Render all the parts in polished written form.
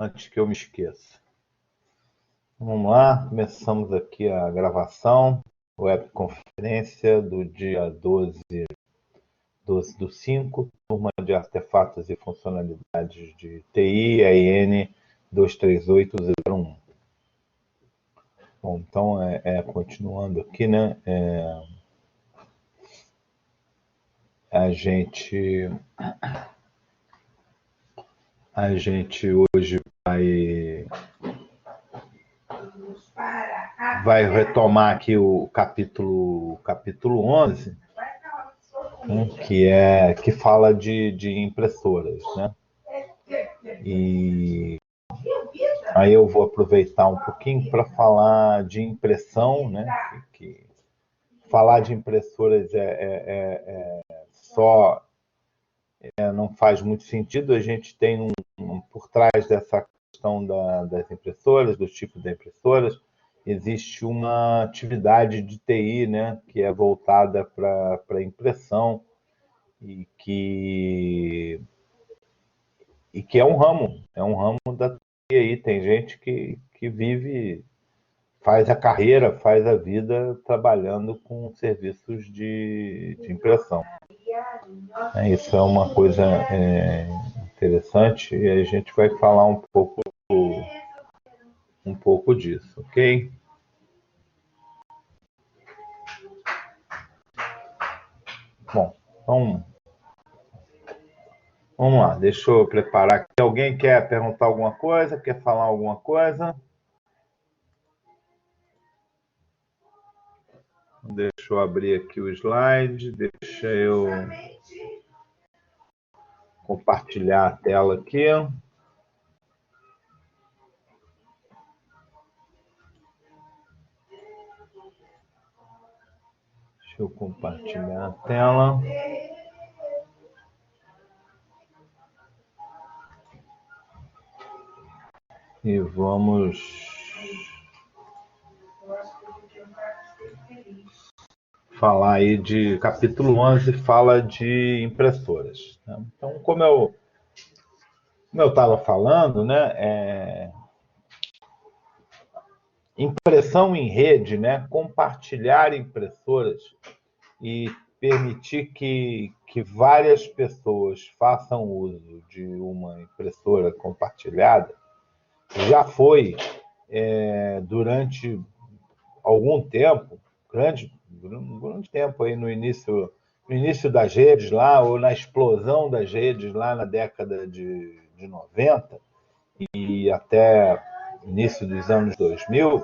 antes que eu me esqueça. Vamos lá, começamos aqui a gravação, webconferência do dia 12 do 5, turma de artefatos e funcionalidades de TI, EN 238001. Bom, então, continuando aqui, né, a gente hoje vai retomar aqui o capítulo 11, né, que fala de impressoras, né? E aí eu vou aproveitar um pouquinho para falar de impressão, né? Que falar de impressoras não faz muito sentido. A gente tem por trás dessa questão das impressoras, dos tipos de impressoras, existe uma atividade de TI, né, que é voltada para impressão e que é um ramo da TI aí. Tem gente que vive, faz a carreira, faz a vida trabalhando com serviços de impressão. Isso é uma coisa interessante e a gente vai falar um pouco disso, ok? Bom, então vamos lá, deixa eu preparar aqui. Alguém quer perguntar alguma coisa? Quer falar alguma coisa? Deixa eu abrir aqui o slide, deixa eu compartilhar a tela aqui. Deixa eu compartilhar a tela. E vamos falar aí de capítulo 11, fala de impressoras. Então, como eu estava falando, né, impressão em rede, né, compartilhar impressoras e permitir que várias pessoas façam uso de uma impressora compartilhada já foi, durante algum tempo, um grande tempo aí no início das redes lá, ou na explosão das redes lá na década de 90 e até início dos anos 2000,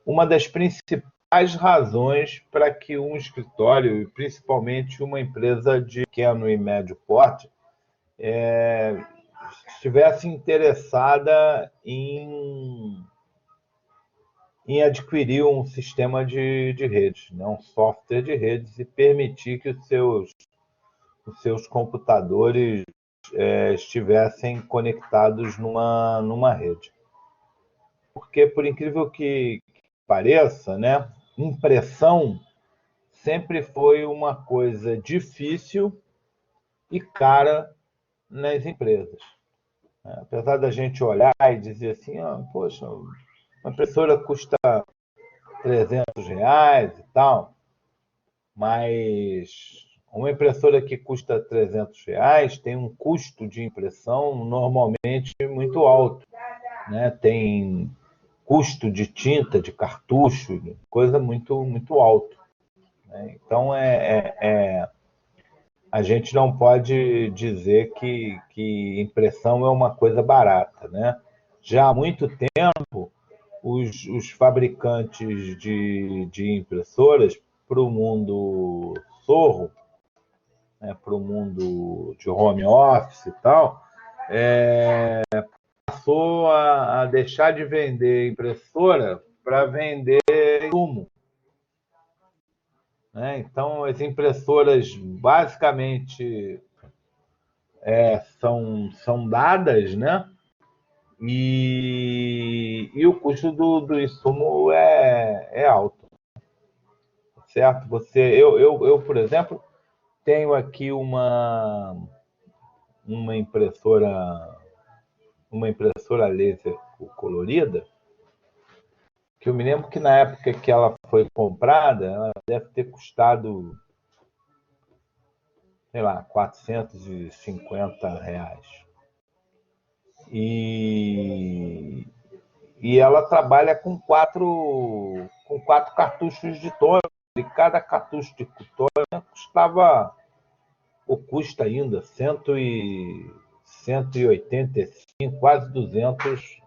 uma das principais razões para que um escritório, e principalmente uma empresa de pequeno e médio porte, estivesse interessada em adquirir um sistema de redes, né? Um software de redes, e permitir que os seus computadores estivessem conectados numa rede. Porque, por incrível que pareça, né, impressão sempre foi uma coisa difícil e cara nas empresas. Apesar da gente olhar e dizer assim, poxa, uma impressora custa R$ 300 e tal, mas uma impressora que custa R$ 300 tem um custo de impressão normalmente muito alto, né? Tem custo de tinta, de cartucho, coisa muito, muito alto, né? Então, a gente não pode dizer que impressão é uma coisa barata, né? Já há muito tempo, os fabricantes de impressoras para o mundo sorro, né, para o mundo de home office e tal, passou a deixar de vender impressora para vender insumo, né? Então, as impressoras basicamente são dadas, né? E o custo do insumo é alto, certo? Eu, por exemplo, tenho aqui uma impressora uma impressora laser colorida, que eu me lembro que na época que ela foi comprada, ela deve ter custado, sei lá, R$ 450. E, e ela trabalha com quatro cartuchos de toner. E cada cartucho de toner custava, ou custa ainda, 185, quase R$ 200.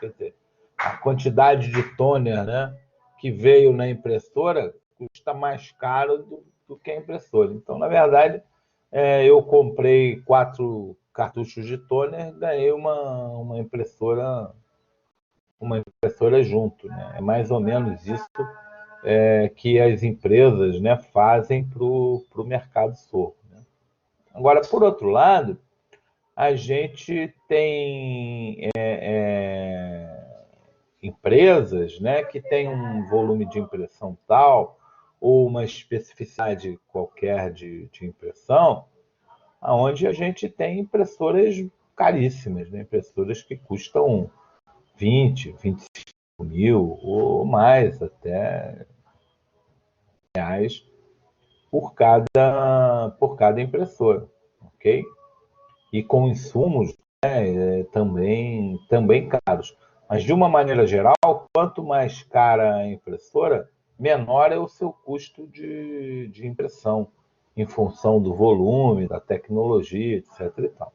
Quer dizer, a quantidade de toner, né, que veio na impressora custa mais caro do que a impressora. Então, na verdade, eu comprei 4 cartuchos de toner e ganhei uma impressora junto. Né? É mais ou menos isso que as empresas, né, fazem para o mercado sordo. Né? Agora, por outro lado, a gente tem empresas, né, que têm um volume de impressão tal ou uma especificidade qualquer de impressão, onde a gente tem impressoras caríssimas, né? Impressoras que custam 25 mil ou mais até reais por cada impressora, ok? E com insumos, né, também caros. Mas, de uma maneira geral, quanto mais cara a impressora, menor é o seu custo de impressão, em função do volume, da tecnologia, etc. E tal.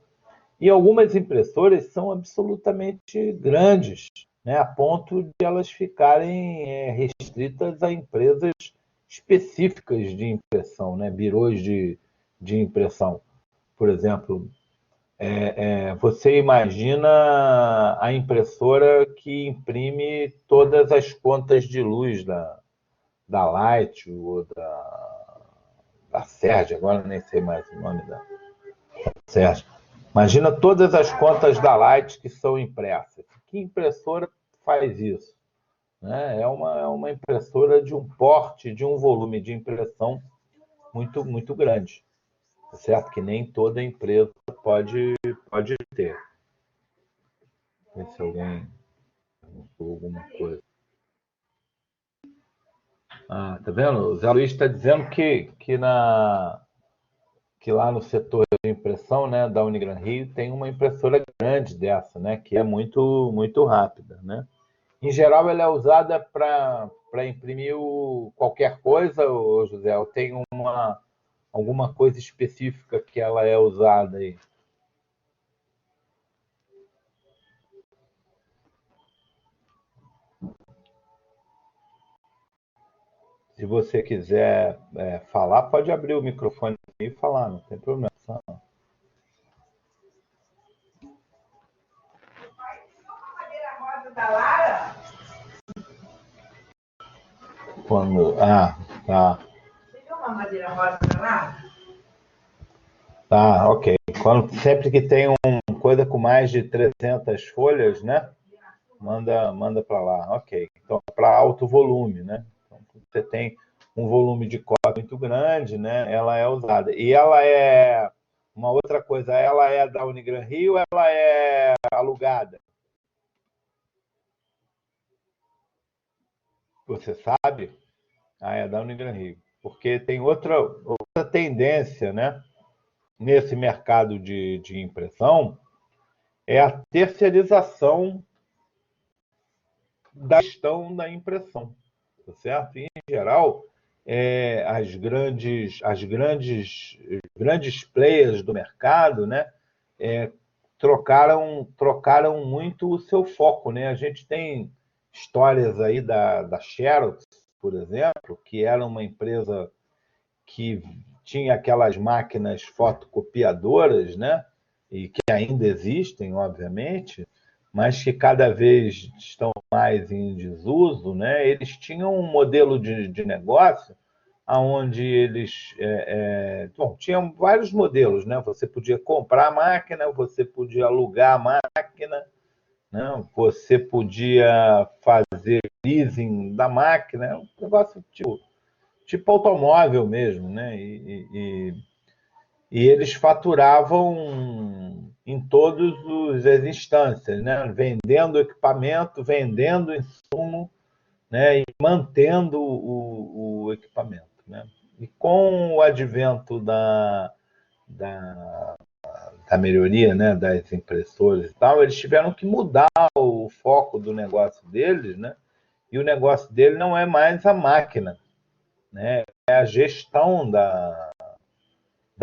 E algumas impressoras são absolutamente grandes, né, a ponto de elas ficarem restritas a empresas específicas de impressão, né, birôs de impressão. Por exemplo, você imagina a impressora que imprime todas as contas de luz da Light ou da Serge, agora nem sei mais o nome da Serge. Imagina todas as contas da Light que são impressas. Que impressora faz isso? Né? É uma impressora de um porte, de um volume de impressão muito, muito grande. Certo? Que nem toda empresa pode ter. Ver se alguém perguntou alguma coisa. Ah, tá vendo? O Zé Luiz está dizendo que lá no setor de impressão, né, da Unigran Rio tem uma impressora grande dessa, né, que é muito, muito rápida, né? Em geral, ela é usada para imprimir qualquer coisa, ô José? Ou tem alguma coisa específica que ela é usada aí? Se você quiser falar, pode abrir o microfone e falar, não tem problema. Tá. Tá, ok. Sempre que tem uma coisa com mais de 300 folhas, né? Manda para lá. Ok. Então, para alto volume, né? Então, você tem um volume de cópia muito grande, né? Ela é usada. E ela é. Uma outra coisa, ela é da Unigran Rio ou ela é alugada? Você sabe? Ah, é da Unigran Rio. Porque tem outra tendência, né? Nesse mercado de impressão, é a terceirização da gestão da impressão, tá certo? E, em geral, as grandes players do mercado, né, trocaram muito o seu foco, né? A gente tem histórias aí da Xerox, por exemplo, que era uma empresa que tinha aquelas máquinas fotocopiadoras, né? E que ainda existem, obviamente, mas que cada vez estão mais em desuso, né? Eles tinham um modelo de negócio onde eles bom, tinham vários modelos, né? Você podia comprar a máquina, você podia alugar a máquina, né? Você podia fazer leasing da máquina, um negócio tipo automóvel mesmo, né? E eles faturavam em todas as instâncias, né? Vendendo equipamento, vendendo insumo, né? E mantendo o equipamento, né? E com o advento da, da melhoria, né, das impressoras e tal, eles tiveram que mudar o foco do negócio deles, né? E o negócio dele não é mais a máquina, né? É a gestão da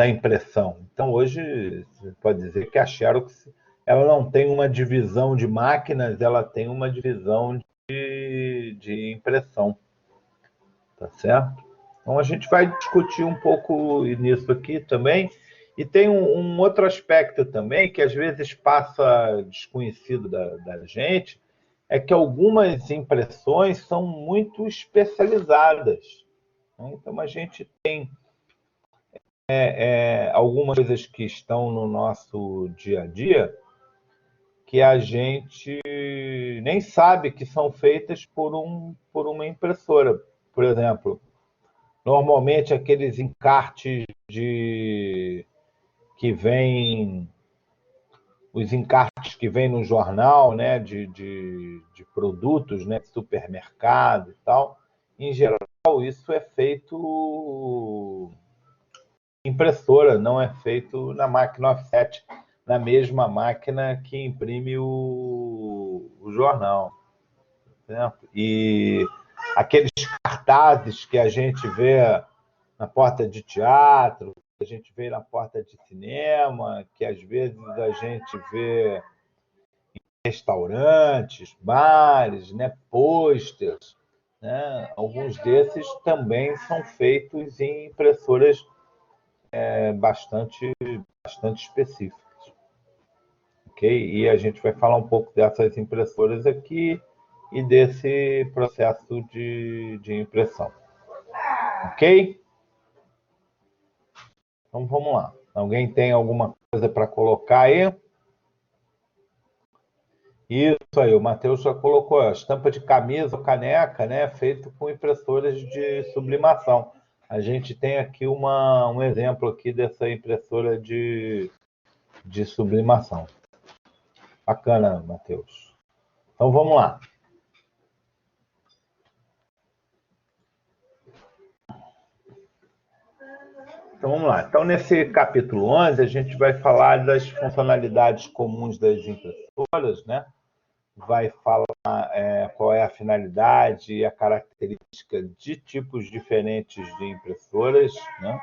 impressão. Então, hoje, você pode dizer que a Xerox ela não tem uma divisão de máquinas, ela tem uma divisão de impressão, tá certo? Então, a gente vai discutir um pouco nisso aqui também. E tem um outro aspecto também que às vezes passa desconhecido da gente, é que algumas impressões são muito especializadas, né? Então, a gente tem algumas coisas que estão no nosso dia a dia que a gente nem sabe que são feitas por uma impressora. Por exemplo, normalmente aqueles encartes que vêm, os encartes que vêm no jornal, né, de produtos, né, de supermercado e tal, em geral isso é feito impressora, não é feito na máquina offset, na mesma máquina que imprime o jornal. Certo? E aqueles cartazes que a gente vê na porta de teatro, que a gente vê na porta de cinema, que às vezes a gente vê em restaurantes, bares, né, posters, né? Alguns desses também são feitos em impressoras bastante específicas, ok? E a gente vai falar um pouco dessas impressoras aqui e desse processo de impressão, ok? Então vamos lá. Alguém tem alguma coisa para colocar aí? Isso aí, o Matheus já colocou a estampa de camisa ou caneca, né? Feito com impressoras de sublimação. A gente tem aqui um exemplo aqui dessa impressora de sublimação. Bacana, Matheus. Então vamos lá. Então vamos lá. Então, nesse capítulo 11, a gente vai falar das funcionalidades comuns das impressoras, né? Vai falar qual é a finalidade e a característica de tipos diferentes de impressoras, né?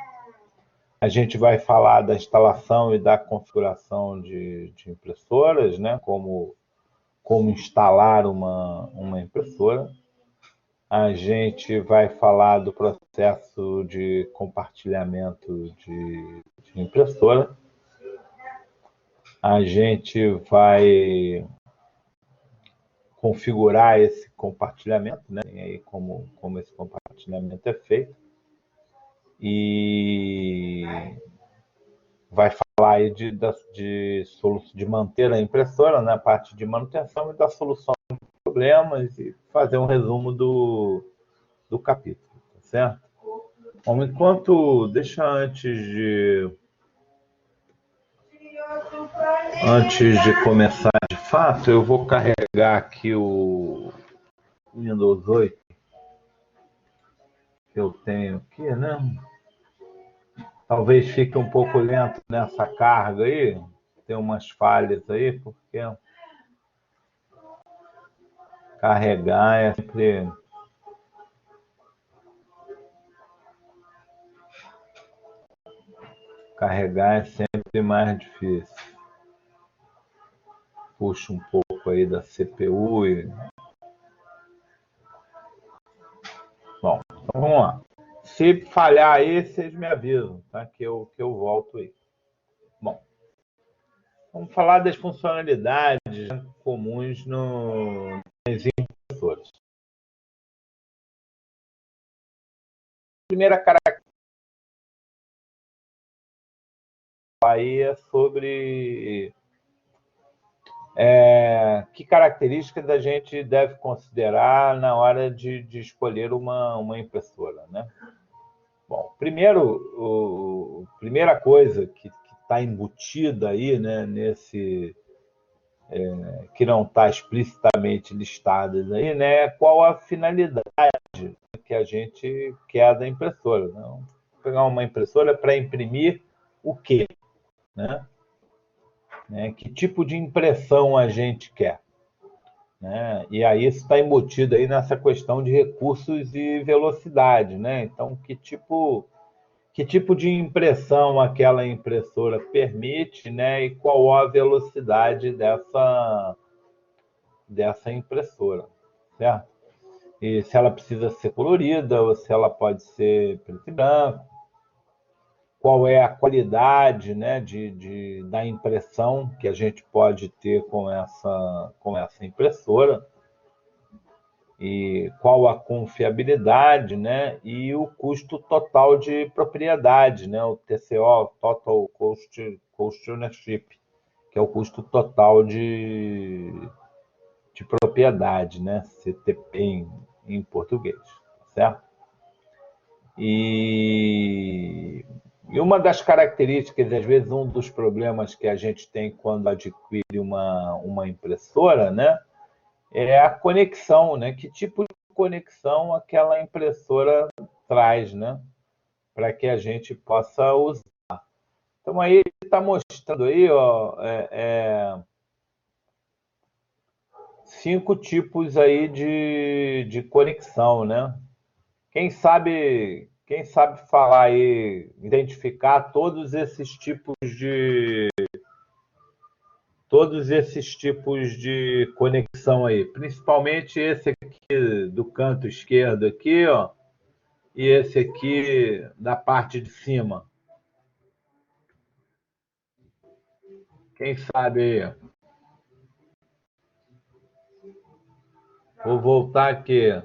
A gente vai falar da instalação e da configuração de impressoras, né? Como instalar uma impressora. A gente vai falar do processo de compartilhamento de impressora. A gente vai configurar esse compartilhamento, né? E aí como esse compartilhamento é feito. E vai falar aí de manter a impressora na parte de manutenção e da solução de problemas e fazer um resumo do capítulo, tá certo? Bom, deixa antes de começar de fato, eu vou carregar aqui o Windows 8 que eu tenho aqui, né? Talvez fique um pouco lento nessa carga aí, tem umas falhas aí, porque carregar é sempre mais difícil. Puxa um pouco aí da CPU e... Bom, então vamos lá. Se falhar aí, vocês me avisam, tá? Que eu volto aí. Bom, vamos falar das funcionalidades comuns nas impressoras. A primeira característica aí é sobre que características a gente deve considerar na hora de escolher uma impressora, né? Bom, primeira coisa que está embutida aí, né, nesse que não está explicitamente listadas aí, né? Qual a finalidade que a gente quer da impressora? Né? Vamos pegar uma impressora para imprimir o quê? Né? Que tipo de impressão a gente quer? Né? E aí isso está embutido aí nessa questão de recursos e velocidade, né? Então, que tipo de impressão aquela impressora permite, né? E qual a velocidade dessa impressora, certo? E se ela precisa ser colorida ou se ela pode ser preto e branco, qual é a qualidade, né, da impressão que a gente pode ter com essa impressora, e qual a confiabilidade, né, e o custo total de propriedade, né, o TCO, Total Cost Ownership, que é o custo total de propriedade, né, CTP em português, certo? E uma das características, às vezes, um dos problemas que a gente tem quando adquire uma impressora, né, é a conexão, né? Que tipo de conexão aquela impressora traz, né? Para que a gente possa usar. Então, aí está mostrando aí, ó, 5 tipos aí de conexão, né? Quem sabe falar aí, identificar todos esses tipos de conexão aí, principalmente esse aqui do canto esquerdo aqui, ó, e esse aqui da parte de cima. Quem sabe aí? Vou voltar aqui.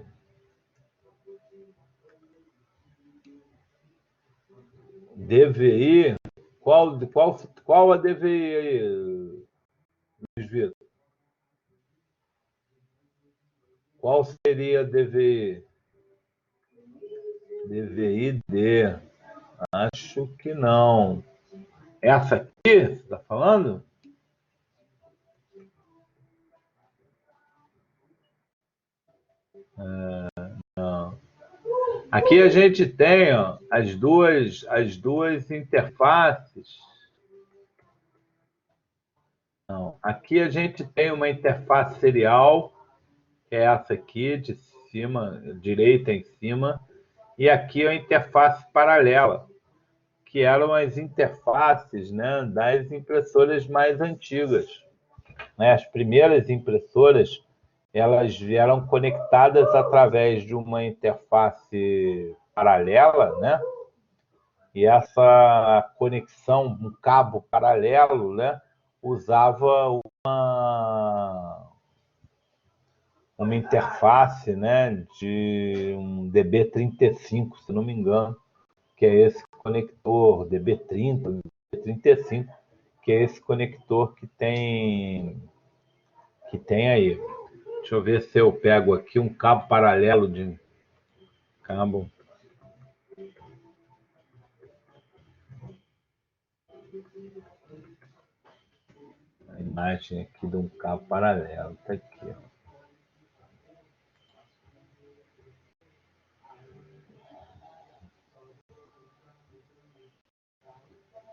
DVI? Qual a DVI aí, Luiz Vitor? Qual seria a DVI? DVI-D. Acho que não. Essa aqui, você está falando? Não. Aqui a gente tem, ó, as duas interfaces. Não. Aqui a gente tem uma interface serial, que é essa aqui, de cima, direita em cima, e aqui a interface paralela, que eram as interfaces, né, das impressoras mais antigas. Né? As primeiras impressoras, elas vieram conectadas através de uma interface paralela, né? E essa conexão, um cabo paralelo, né, usava uma interface, né, de um DB35, se não me engano, que é esse conector DB30, DB35, que é esse conector que tem aí. Deixa eu ver se eu pego aqui um cabo paralelo de cabo. A imagem aqui de um cabo paralelo. Está aqui.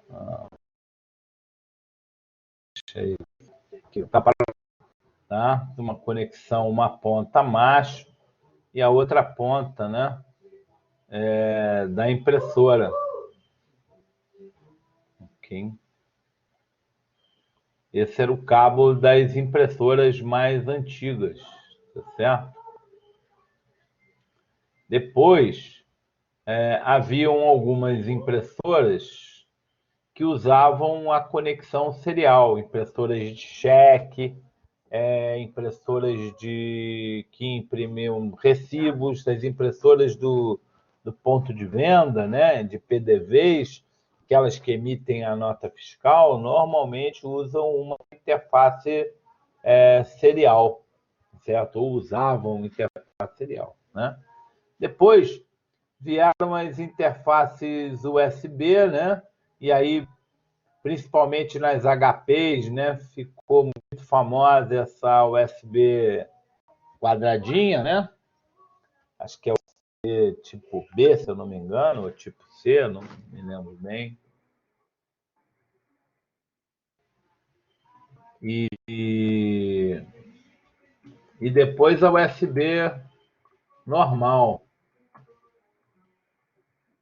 Ó. Deixa aí. Aqui, tá paralelo, tá? Uma conexão, uma ponta macho e a outra ponta, né? Da impressora. Ok. Esse era o cabo das impressoras mais antigas, tá certo? Depois, haviam algumas impressoras que usavam a conexão serial, impressoras de cheque, impressoras que imprimiam recibos, as impressoras do ponto de venda, né, de PDVs, aquelas que emitem a nota fiscal, normalmente usam uma interface serial, certo? Ou usavam interface serial, né? Depois vieram as interfaces USB, né? E aí principalmente nas HPs, né? Ficou muito famosa essa USB quadradinha, né? Acho que é o tipo B, se eu não me engano, ou tipo C, não me lembro bem. E depois a USB normal.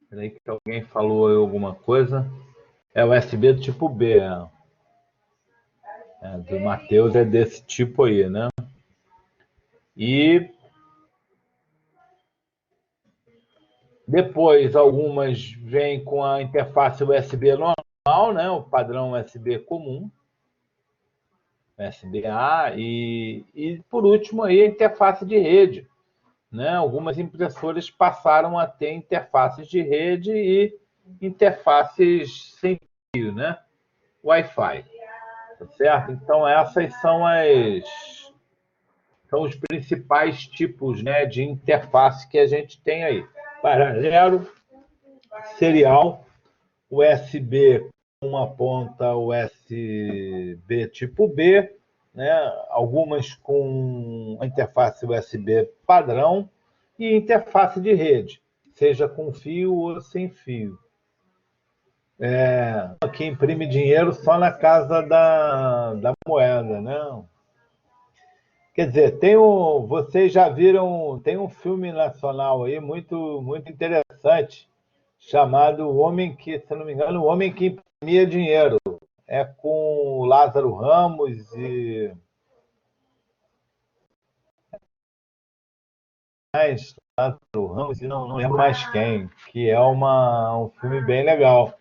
Peraí que alguém falou alguma coisa. É o USB do tipo B. Do Matheus é desse tipo aí, né? E depois algumas vêm com a interface USB normal, né? O padrão USB comum, USB-A, e por último aí a interface de rede, né? Algumas impressoras passaram a ter interfaces de rede e interfaces sem fio, né? Wi-Fi, tá certo? Então essas são os principais tipos, né, de interface que a gente tem aí. Paralelo, serial, USB com uma ponta USB tipo B, né? Algumas com a interface USB padrão e interface de rede, seja com fio ou sem fio. Aqui imprime dinheiro só na casa da moeda, né? Quer dizer, vocês já viram, tem um filme nacional aí muito interessante, chamado O Homem que, se não me engano, O Homem que Imprimia Dinheiro. É com o Lázaro Ramos e mais Lázaro Ramos e não lembro mais quem, que é um filme bem legal.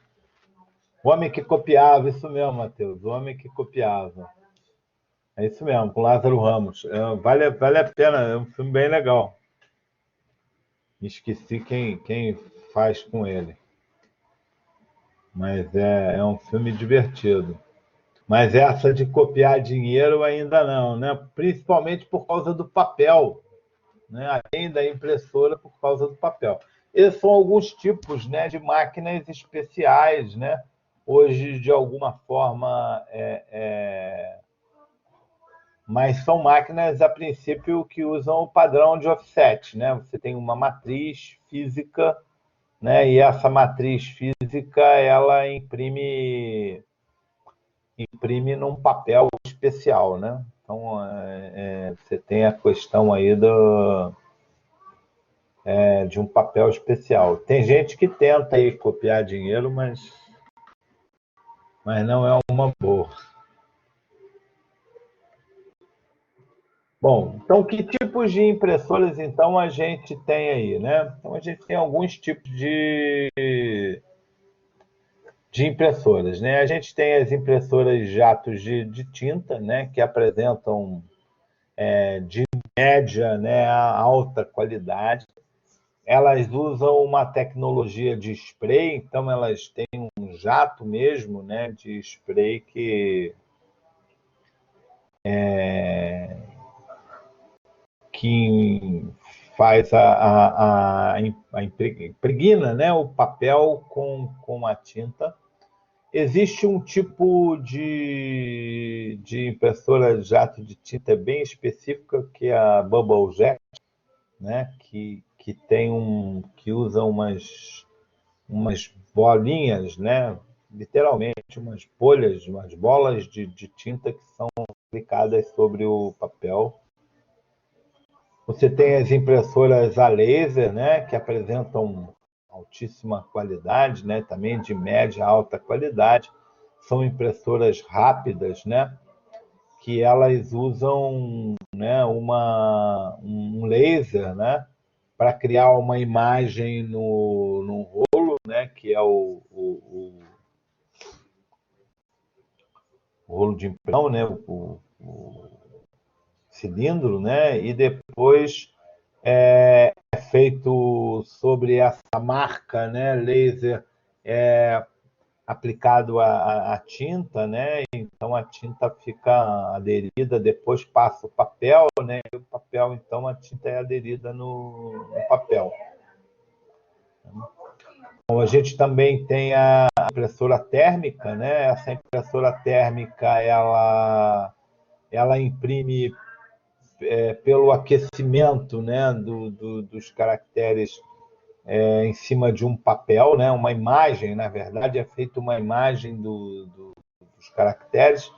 O Homem que Copiava, isso mesmo, Matheus, O Homem que Copiava. É isso mesmo, com Lázaro Ramos. Vale a pena, é um filme bem legal. Esqueci quem faz com ele. Mas é um filme divertido. Mas essa de copiar dinheiro ainda não, né? Principalmente por causa do papel, né? Além da impressora, por causa do papel. Esses são alguns tipos, né, de máquinas especiais, né? Hoje, de alguma forma, mas são máquinas, a princípio, que usam o padrão de offset, né? Você tem uma matriz física, né? E essa matriz física, ela imprime num papel especial, né? Então, você tem a questão aí de um papel especial. Tem gente que tenta aí copiar dinheiro, mas não é uma boa. Bom, então que tipos de impressoras então a gente tem aí, né? Então a gente tem alguns tipos de impressoras, né? A gente tem as impressoras jatos de tinta, né? Que apresentam de média, né, a alta qualidade. Elas usam uma tecnologia de spray, então elas têm um jato mesmo, né, de spray que faz impregna, né, o papel com a tinta. Existe um tipo de impressora jato de tinta bem específica, que é a Bubble Jet, né, que usa umas bolinhas, né, literalmente umas bolhas, umas bolas de tinta que são aplicadas sobre o papel. Você tem as impressoras a laser, né, que apresentam altíssima qualidade, né, também de média a alta qualidade. São impressoras rápidas, né, que elas usam, né, um laser, né, para criar uma imagem no rolo, né, que é o rolo de impressão, né, o cilindro, né, e depois é feito sobre essa marca, né, laser, aplicado a tinta, né? Então a tinta fica aderida, depois passa o papel, né? E o papel, então a tinta é aderida no papel. Então, a gente também tem impressora térmica, né? Essa impressora térmica, ela imprime pelo aquecimento, né, dos caracteres em cima de um papel, né, uma imagem, na verdade, é feita uma imagem dos caracteres,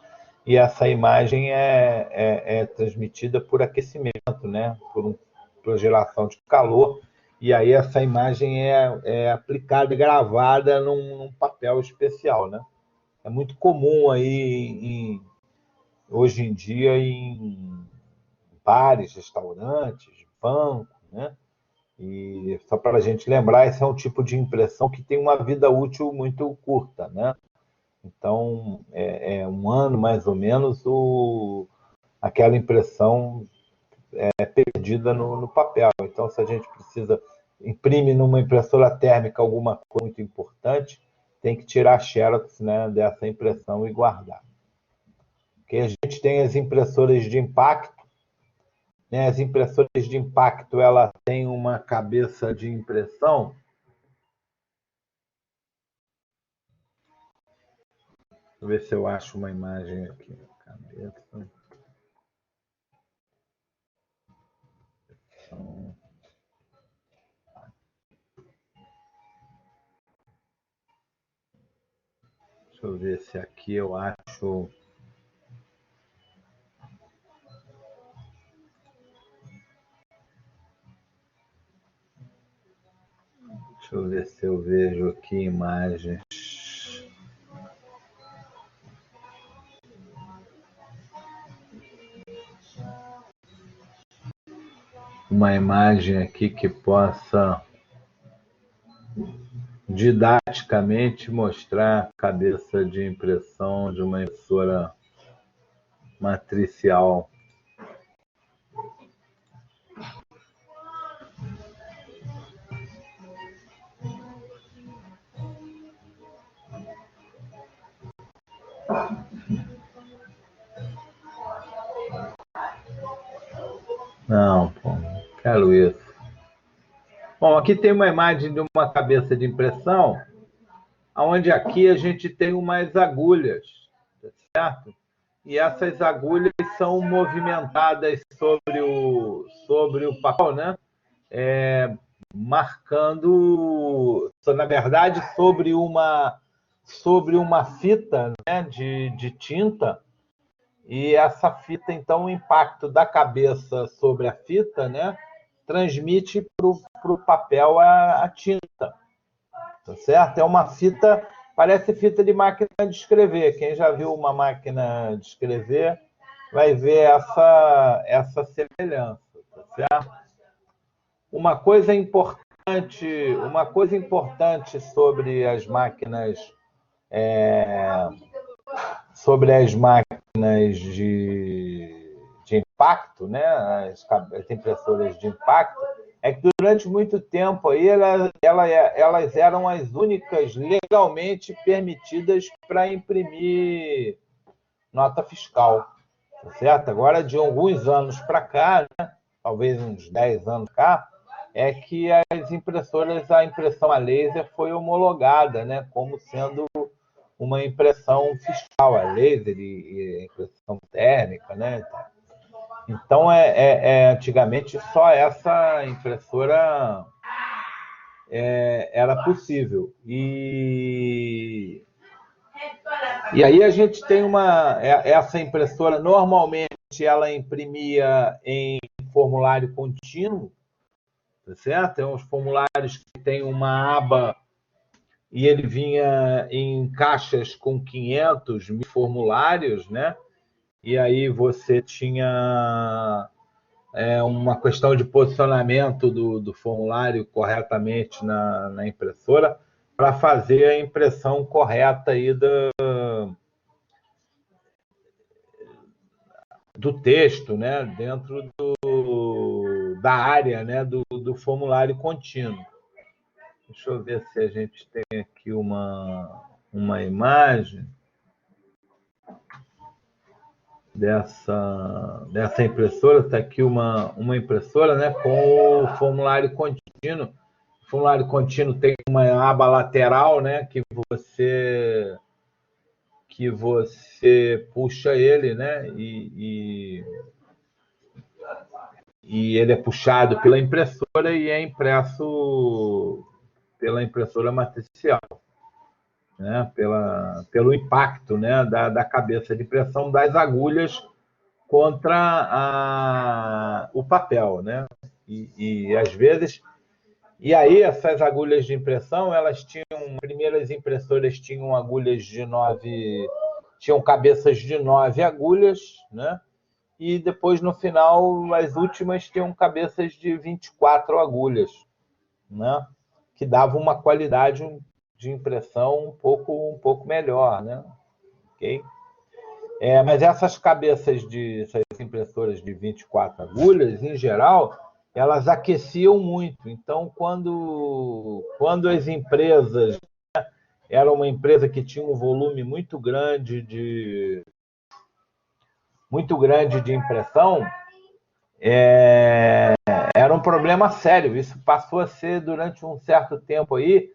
e essa imagem é transmitida por aquecimento, né, por geração de calor, e aí essa imagem é aplicada, gravada num papel especial, né? É muito comum aí, hoje em dia, em bares, restaurantes, bancos, né? E só para a gente lembrar, esse é um tipo de impressão que tem uma vida útil muito curta, né? Então, é um ano mais ou menos aquela impressão perdida no papel. Então, se a gente precisa imprime numa impressora térmica alguma coisa muito importante, tem que tirar xerox, né, dessa impressão e guardar. Porque a gente tem as impressoras de impacto, né? As impressoras de impacto, ela tem uma cabeça de impressão. Deixa eu ver se eu acho uma imagem aqui. Cabeça. Deixa eu ver se aqui eu acho. Deixa eu ver se eu vejo aqui imagens. Uma imagem aqui que possa didaticamente mostrar a cabeça de impressão de uma impressora matricial. Não, pô, não quero isso. Bom, aqui tem uma imagem de uma cabeça de impressão, onde aqui a gente tem umas agulhas, certo? E essas agulhas são movimentadas sobre o papel, né? Marcando, na verdade, sobre uma fita, né, de tinta, e essa fita, então, o impacto da cabeça sobre a fita, né, transmite para o papel a tinta, tá certo? É uma fita, parece fita de máquina de escrever. Quem já viu uma máquina de escrever vai ver essa semelhança, tá certo? Uma coisa importante sobre as máquinas de impacto, né, as impressoras de impacto, é que durante muito tempo aí elas eram as únicas legalmente permitidas para imprimir nota fiscal, tá certo? Agora, de alguns anos para cá, né, talvez uns 10 anos cá, é que a impressão a laser foi homologada, né, como sendo uma impressão fiscal, a laser e a impressão térmica, né? Então, antigamente, só essa impressora era possível. E aí a gente tem essa impressora, normalmente, ela imprimia em formulário contínuo, tá certo? Tem uns formulários que tem uma aba e ele vinha em caixas com 500 mil formulários, né? E aí você tinha uma questão de posicionamento do formulário corretamente na impressora para fazer a impressão correta aí do texto, né? Dentro da área, né? do formulário contínuo. Deixa eu ver se a gente tem aqui uma imagem dessa impressora. Está aqui uma impressora, né, com o formulário contínuo. formulário contínuo tem uma aba lateral, né, que você puxa ele, né, e ele é puxado pela impressora e é impresso pela impressora matricial, né, pelo impacto, né, da cabeça de impressão das agulhas contra o papel, né? E às vezes, e aí essas agulhas de impressão, elas tinham, primeiras impressoras tinham agulhas de 9, tinham cabeças de 9 agulhas, né? E depois no final as últimas tinham cabeças de 24 agulhas, né? Que dava uma qualidade de impressão um pouco melhor, né? Ok? Mas essas essas impressoras de 24 agulhas, em geral, elas aqueciam muito. Então, quando as empresas, era uma empresa que tinha um volume muito grande de impressão, era um problema sério. Isso passou a ser, durante um certo tempo aí,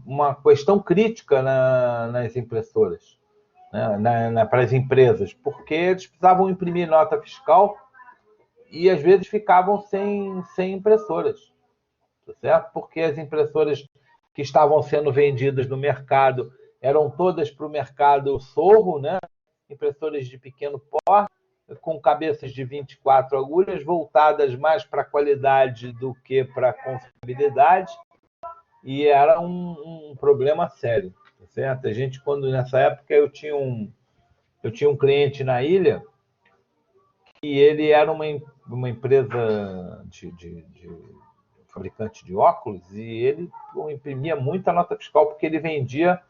uma questão crítica nas impressoras, né, para as empresas, porque eles precisavam imprimir nota fiscal e às vezes ficavam sem impressoras, tá certo? Porque as impressoras que estavam sendo vendidas no mercado eram todas para o mercado sorro, né? Impressoras de pequeno porte, com cabeças de 24 agulhas, voltadas mais para a qualidade do que para a confiabilidade, e era um problema sério, tá certo? A gente, quando nessa época eu tinha um cliente na ilha e ele era uma empresa de fabricante de óculos e ele imprimia muita nota fiscal porque ele vendia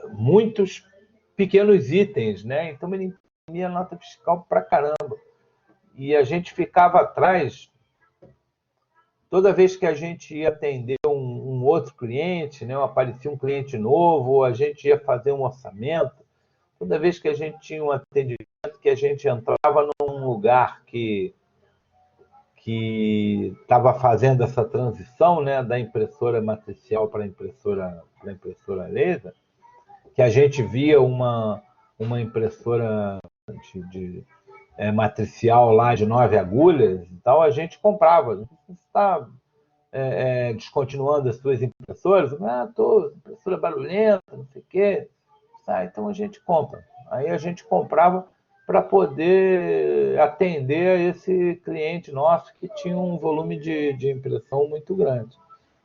muitos pequenos itens, né? Então ele imprimia nota fiscal pra caramba. E a gente ficava atrás, toda vez que a gente ia atender um outro cliente, né? Aparecia um cliente novo, ou a gente ia fazer um orçamento, toda vez que a gente tinha um atendimento, que a gente entrava num lugar que estava fazendo essa transição, né, da impressora matricial para a impressora laser, que a gente via uma impressora matricial lá de 9 agulhas e tal, a gente comprava. Você está descontinuando as suas impressoras? Estou, impressora barulhenta, não sei o quê. Então a gente compra. Aí a gente comprava para poder atender a esse cliente nosso que tinha um volume de impressão muito grande.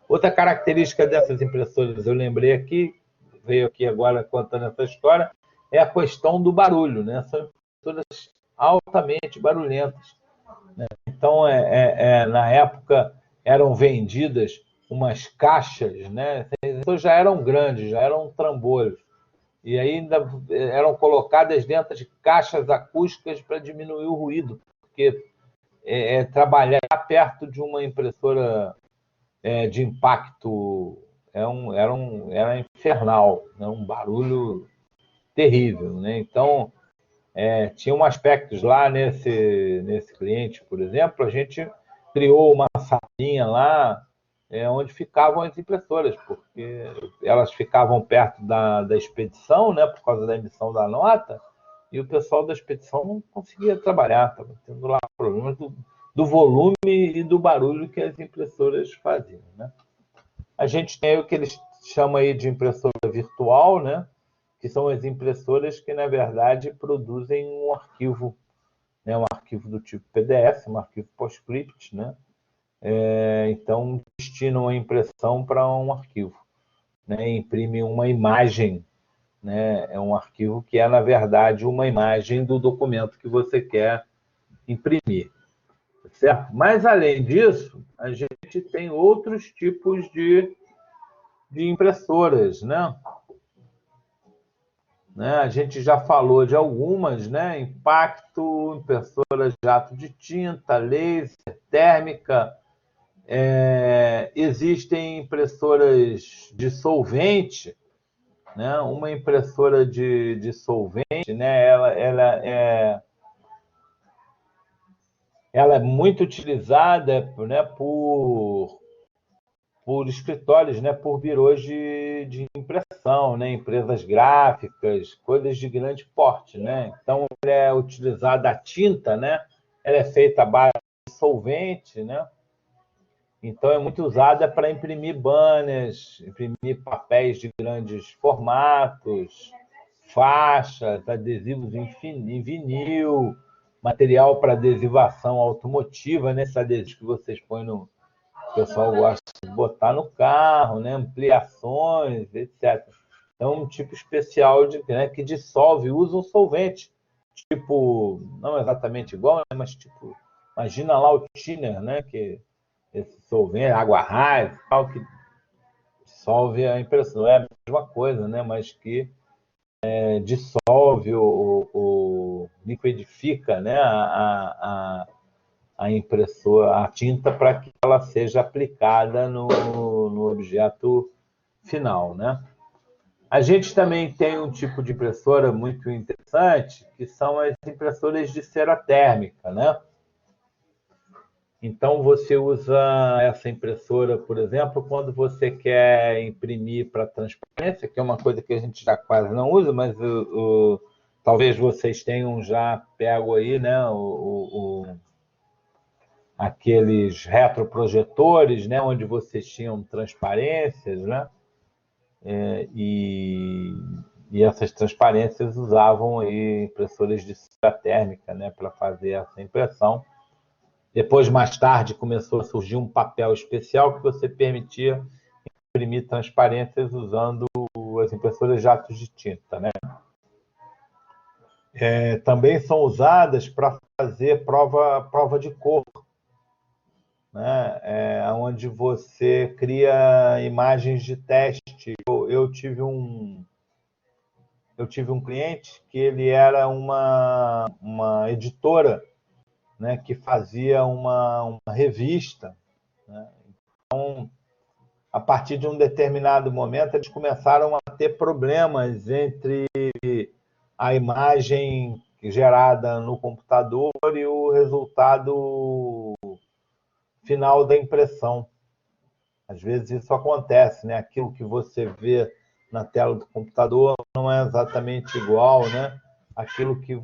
Outra característica dessas impressoras, eu lembrei aqui, veio aqui agora contando essa história, é a questão do barulho, né? São impressoras altamente barulhentas, né? Então, na época, eram vendidas umas caixas, né? Então já eram grandes, já eram trambolhos. E ainda eram colocadas dentro de caixas acústicas para diminuir o ruído, porque trabalhar perto de uma impressora de impacto era infernal, né? Um barulho terrível, né? Então, tinham aspectos lá nesse cliente, por exemplo, a gente criou uma salinha lá onde ficavam as impressoras, porque elas ficavam perto da expedição, né, por causa da emissão da nota, e o pessoal da expedição não conseguia trabalhar, estava tendo lá problemas do volume e do barulho que as impressoras faziam, né? A gente tem o que eles chamam aí de impressora virtual, né, que são as impressoras que, na verdade, produzem um arquivo, né, um arquivo do tipo PDF, um arquivo PostScript, né? Então, destinam a impressão para um arquivo, né? Imprime uma imagem, né? É um arquivo que é, na verdade, uma imagem do documento que você quer imprimir, certo? Mas, além disso, a gente tem outros tipos de impressoras, né? A gente já falou de algumas, né? Impacto, impressora jato de tinta, laser, térmica. Existem impressoras de solvente, né? Uma impressora de solvente, né? ela é muito utilizada, né, por escritórios, né, por birôs de impressão, né, empresas gráficas, coisas de grande porte, né? Então, ela é utilizada a tinta, né? Ela é feita à base de solvente, né? Então, é muito usada para imprimir banners, imprimir papéis de grandes formatos, faixas, adesivos em vinil, material para adesivação automotiva, né? Esses adesivos que vocês põem no, o pessoal gosta de botar no carro, né? Ampliações, etc. É um tipo especial né, que dissolve, usa um solvente. Tipo, não exatamente igual, né, mas tipo, imagina lá o thinner, né? Que esse solvente, água rasa, tal, que dissolve a impressão. Não é a mesma coisa, né? Mas que dissolve, liquidifica, né? A impressora, a tinta, para que ela seja aplicada no objeto final, né? A gente também tem um tipo de impressora muito interessante, que são as impressoras de cera térmica, né? Então, você usa essa impressora, por exemplo, quando você quer imprimir para transparência, que é uma coisa que a gente já quase não usa, mas talvez vocês tenham já pego aí, né, aqueles retroprojetores, né, onde vocês tinham transparências, né, e, e essas transparências usavam aí impressoras de cera térmica, né, para fazer essa impressão. Depois, mais tarde, começou a surgir um papel especial que você permitia imprimir transparências usando as impressoras jatos de tinta, né? Também são usadas para fazer prova de cor, né? Onde você cria imagens de teste. Eu tive um cliente que ele era uma editora, né, que fazia uma revista, né? Então, a partir de um determinado momento, eles começaram a ter problemas entre a imagem gerada no computador e o resultado final da impressão. Às vezes isso acontece, né? Aquilo que você vê na tela do computador não é exatamente igual, né? Aquilo que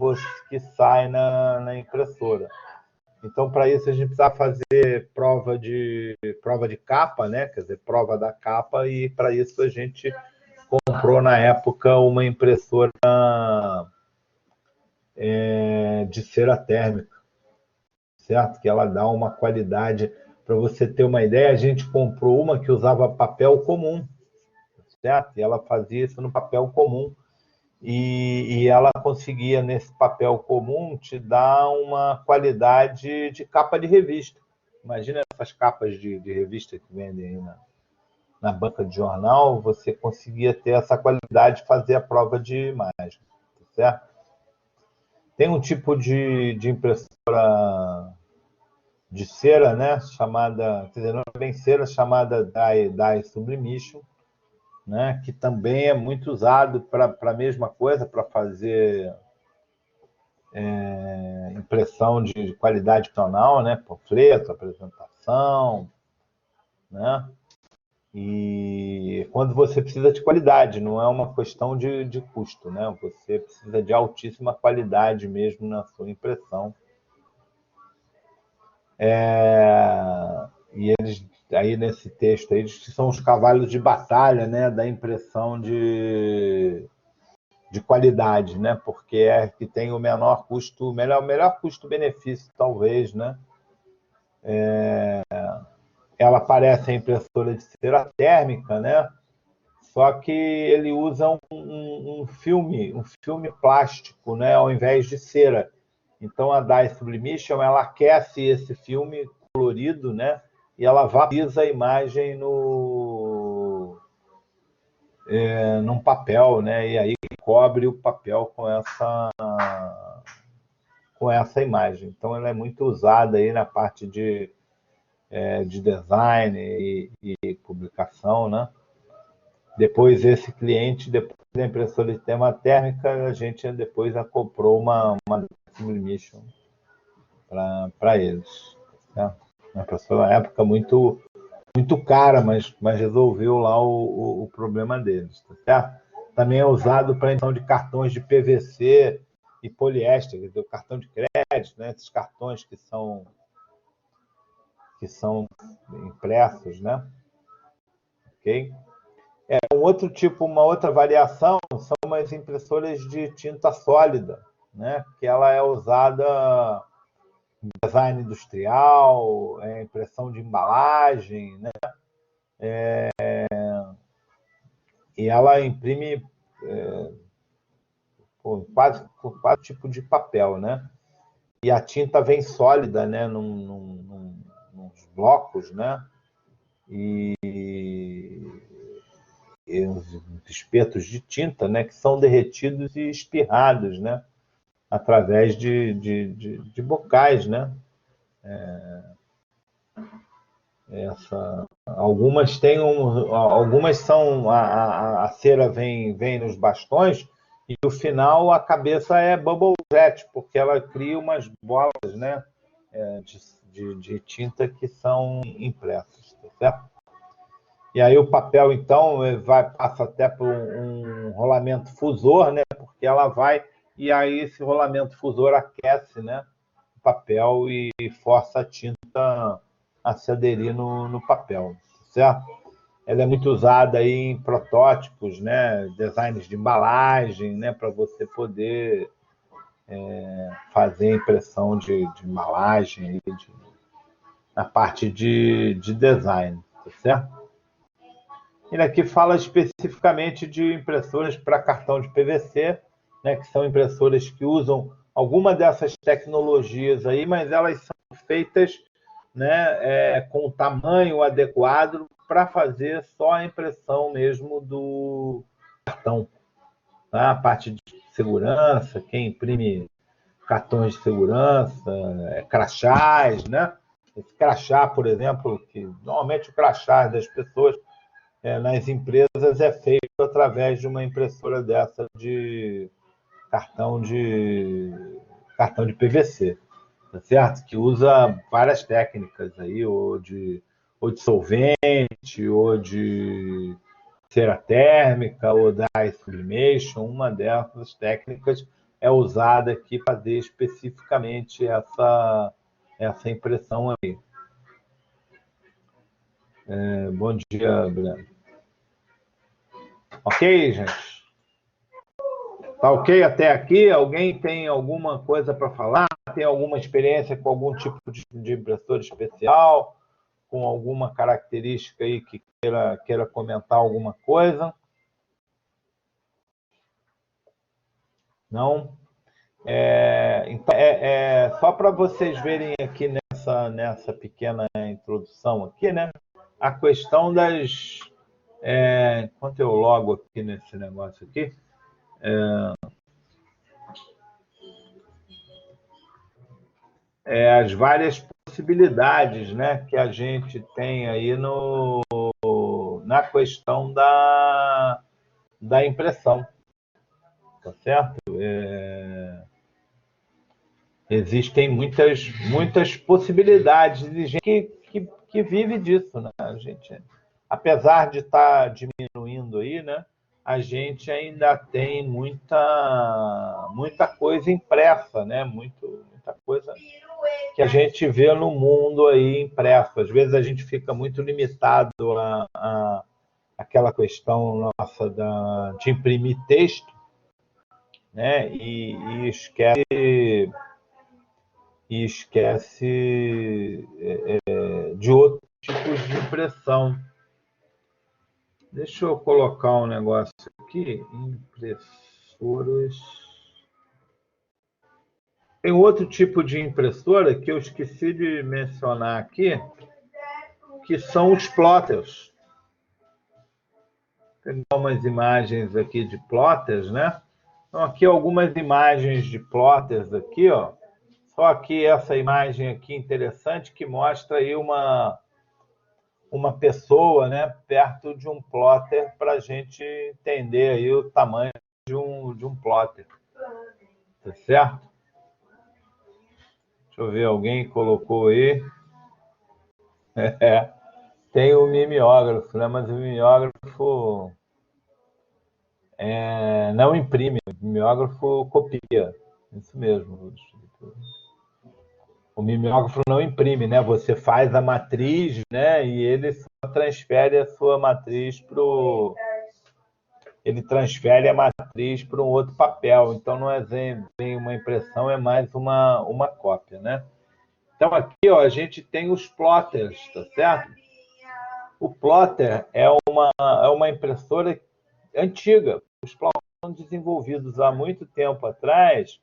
sai na impressora. Então, para isso, a gente precisa fazer prova de capa, né? Quer dizer, prova da capa, e para isso a gente comprou na época uma impressora de cera térmica, certo? Que ela dá uma qualidade. Para você ter uma ideia, a gente comprou uma que usava papel comum, certo? E ela fazia isso no papel comum. E ela conseguia, nesse papel comum, te dar uma qualidade de capa de revista. Imagina essas capas de revista que vendem aí na banca de jornal, você conseguia ter essa qualidade de fazer a prova de imagem, tá certo? Tem um tipo de impressora de cera, né, chamada, quer dizer, não é bem cera, chamada dye sublimation, né, que também é muito usado para a mesma coisa, para fazer impressão de qualidade profissional, né, panfleto, apresentação, né, e quando você precisa de qualidade, não é uma questão de custo, né, você precisa de altíssima qualidade mesmo na sua impressão. E eles, aí nesse texto, aí, eles são os cavalos de batalha, né, da impressão de qualidade, né? Porque é que tem o menor custo, melhor custo-benefício, talvez, né? Ela parece a impressora de cera térmica, né? Só que ele usa um filme plástico, né? Ao invés de cera. Então a dye sublimation, ela aquece esse filme colorido, né? E ela vaporiza a imagem num papel, né? E aí cobre o papel com essa imagem. Então, ela é muito usada aí na parte de design e publicação, né? Depois, esse cliente, depois da impressora de tema térmica, a gente depois comprou uma sublimation para eles. Tá? Uma pessoa, na época, muito cara, mas resolveu lá o problema deles. Tá certo? Também é usado para emissão de cartões de PVC e poliéster, quer dizer, o cartão de crédito, né? Esses cartões que são impressos, né? Ok? Um outro tipo, uma outra variação são as impressoras de tinta sólida, né? Que ela é usada em design industrial, impressão de embalagem, né? E ela imprime por quase tipo de papel, né? E a tinta vem sólida, né? Nos blocos, né? E os espetos de tinta, né? Que são derretidos e espirrados, né? Através de bocais, né? Algumas são a cera vem nos bastões e no final a cabeça é bubble jet, porque ela cria umas bolas, né, de tinta que são impressas, tá certo? E aí o papel então passa até por um rolamento fusor, né, porque ela vai e aí esse rolamento fusor aquece, né, o papel e força a tinta a se aderir no papel, certo? Ela é muito usada aí em protótipos, né? Designs de embalagem, né? Para você poder fazer impressão de embalagem na parte de design, tá certo? Ele aqui fala especificamente de impressoras para cartão de PVC, né? Que são impressoras que usam alguma dessas tecnologias aí, mas elas são feitas, né, com o tamanho adequado para fazer só a impressão mesmo do cartão. Tá? A parte de segurança, quem imprime cartões de segurança, crachás, né? Esse crachá, por exemplo, que normalmente o crachá das pessoas nas empresas é feito através de uma impressora dessa de cartão de cartão de PVC. Tá certo? Que usa várias técnicas aí, ou de solvente, ou de cera térmica, ou dye sublimation. Uma dessas técnicas é usada aqui para fazer especificamente essa impressão aí. Bom dia, Breno. Ok, gente? Tá ok até aqui? Alguém tem alguma coisa para falar? Tem alguma experiência com algum tipo de impressora especial? Com alguma característica aí que queira comentar alguma coisa? Não? Então, só para vocês verem aqui nessa pequena introdução aqui, né? A questão das... enquanto eu logo aqui nesse negócio aqui, as várias possibilidades, né, que a gente tem aí na questão da impressão, tá certo? Existem muitas possibilidades de gente que vive disso, né? A gente, apesar de estar diminuindo aí, né? A gente ainda tem muita coisa impressa, né? Muita coisa que a gente vê no mundo aí impresso. Às vezes a gente fica muito limitado a aquela questão nossa de imprimir texto, né? E esquece de outros tipos de impressão. Deixa eu colocar um negócio aqui. Impressoras. Tem outro tipo de impressora que eu esqueci de mencionar aqui, que são os plotters. Vou pegar umas imagens aqui de plotters, né? Então, aqui algumas imagens de plotters aqui, ó. Só aqui essa imagem aqui interessante que mostra aí uma pessoa, né, perto de um plotter para a gente entender aí o tamanho de um plotter. Tá certo? Deixa eu ver, alguém colocou aí. Tem o mimeógrafo, né? Mas o mimeógrafo não imprime, o mimeógrafo copia. Isso mesmo. O mimeógrafo não imprime, né? Você faz a matriz, né? E ele só transfere a sua matriz para ele transfere a matriz para um outro papel. Então não é bem uma impressão, é mais uma cópia, né? Então aqui, ó, a gente tem os plotters, tá certo? O plotter é uma impressora antiga. Os plotters foram desenvolvidos há muito tempo atrás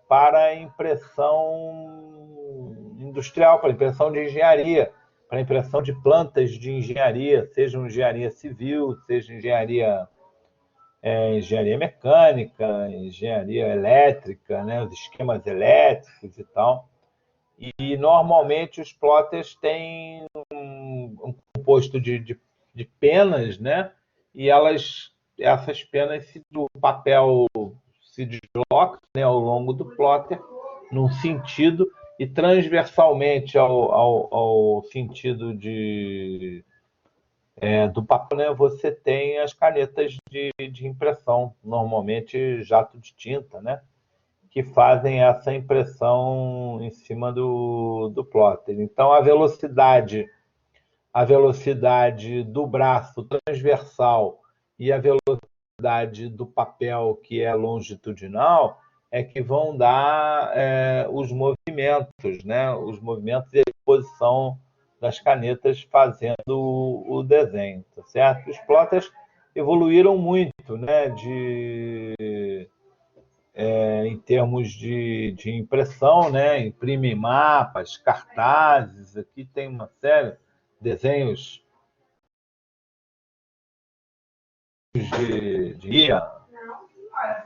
para impressão industrial, para impressão de engenharia, para impressão de plantas de engenharia, seja engenharia civil, seja engenharia mecânica, engenharia elétrica, né, os esquemas elétricos e tal. E normalmente os plotters têm um composto de penas, né? E essas penas do papel se deslocam, né, ao longo do plotter num sentido e transversalmente ao sentido do papel, né, você tem as canetas de impressão, normalmente jato de tinta, né, que fazem essa impressão em cima do plotter. Então, a velocidade do braço transversal e a velocidade do papel, que é longitudinal, é que vão dar os movimentos, né? Os movimentos e a posição das canetas fazendo o desenho, tá certo? Os plotters evoluíram muito, né? Em termos de impressão, né? Imprimem mapas, cartazes, aqui tem uma série de desenhos de guia,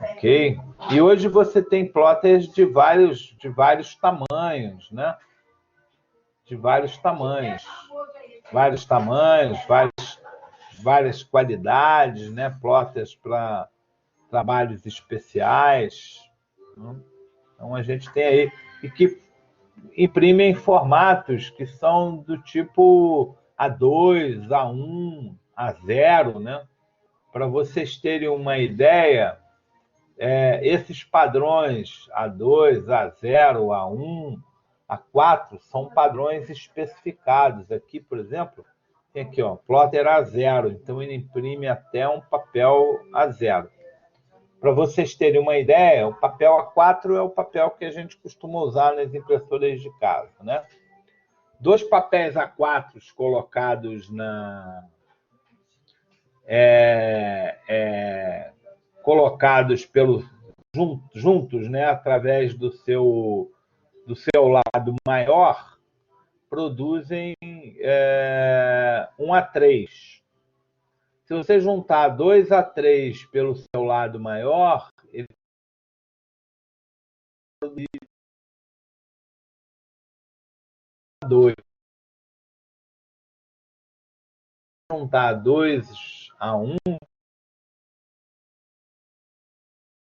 ok? E hoje você tem plotters de vários tamanhos, né? De vários tamanhos, várias qualidades, né? Plotters para trabalhos especiais. Então a gente tem aí e que imprimem formatos que são do tipo A2, A1, A0, né? Para vocês terem uma ideia, esses padrões A2, A0, A1, A4 são padrões especificados. Aqui, por exemplo, tem aqui, ó, plotter A0, então ele imprime até um papel A0. Para vocês terem uma ideia, o papel A4 é o papel que a gente costuma usar nas impressoras de casa, né? Dois papéis A4 colocados colocados juntos, né, através do seu lado maior, produzem um A3. Se você juntar dois A3 pelo seu lado maior, ele produz A2. Se juntar dois A1,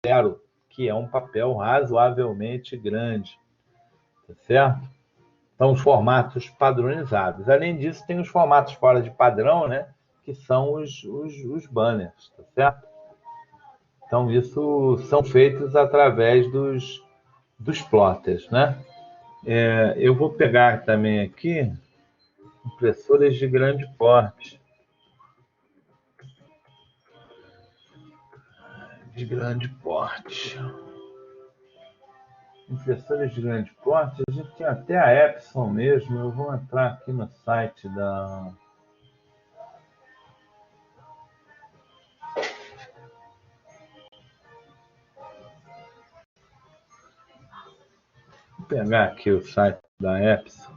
zero, que é um papel razoavelmente grande, tá certo? São os formatos padronizados. Além disso, tem os formatos fora de padrão, né? Que são os banners, tá certo? Então, isso são feitos através dos plotters, né? Eu vou pegar também aqui impressoras de grande porte. De grande porte. Impressoras de grande porte, a gente tem até a Epson mesmo. Eu vou entrar aqui no site da... Vou pegar aqui o site da Epson.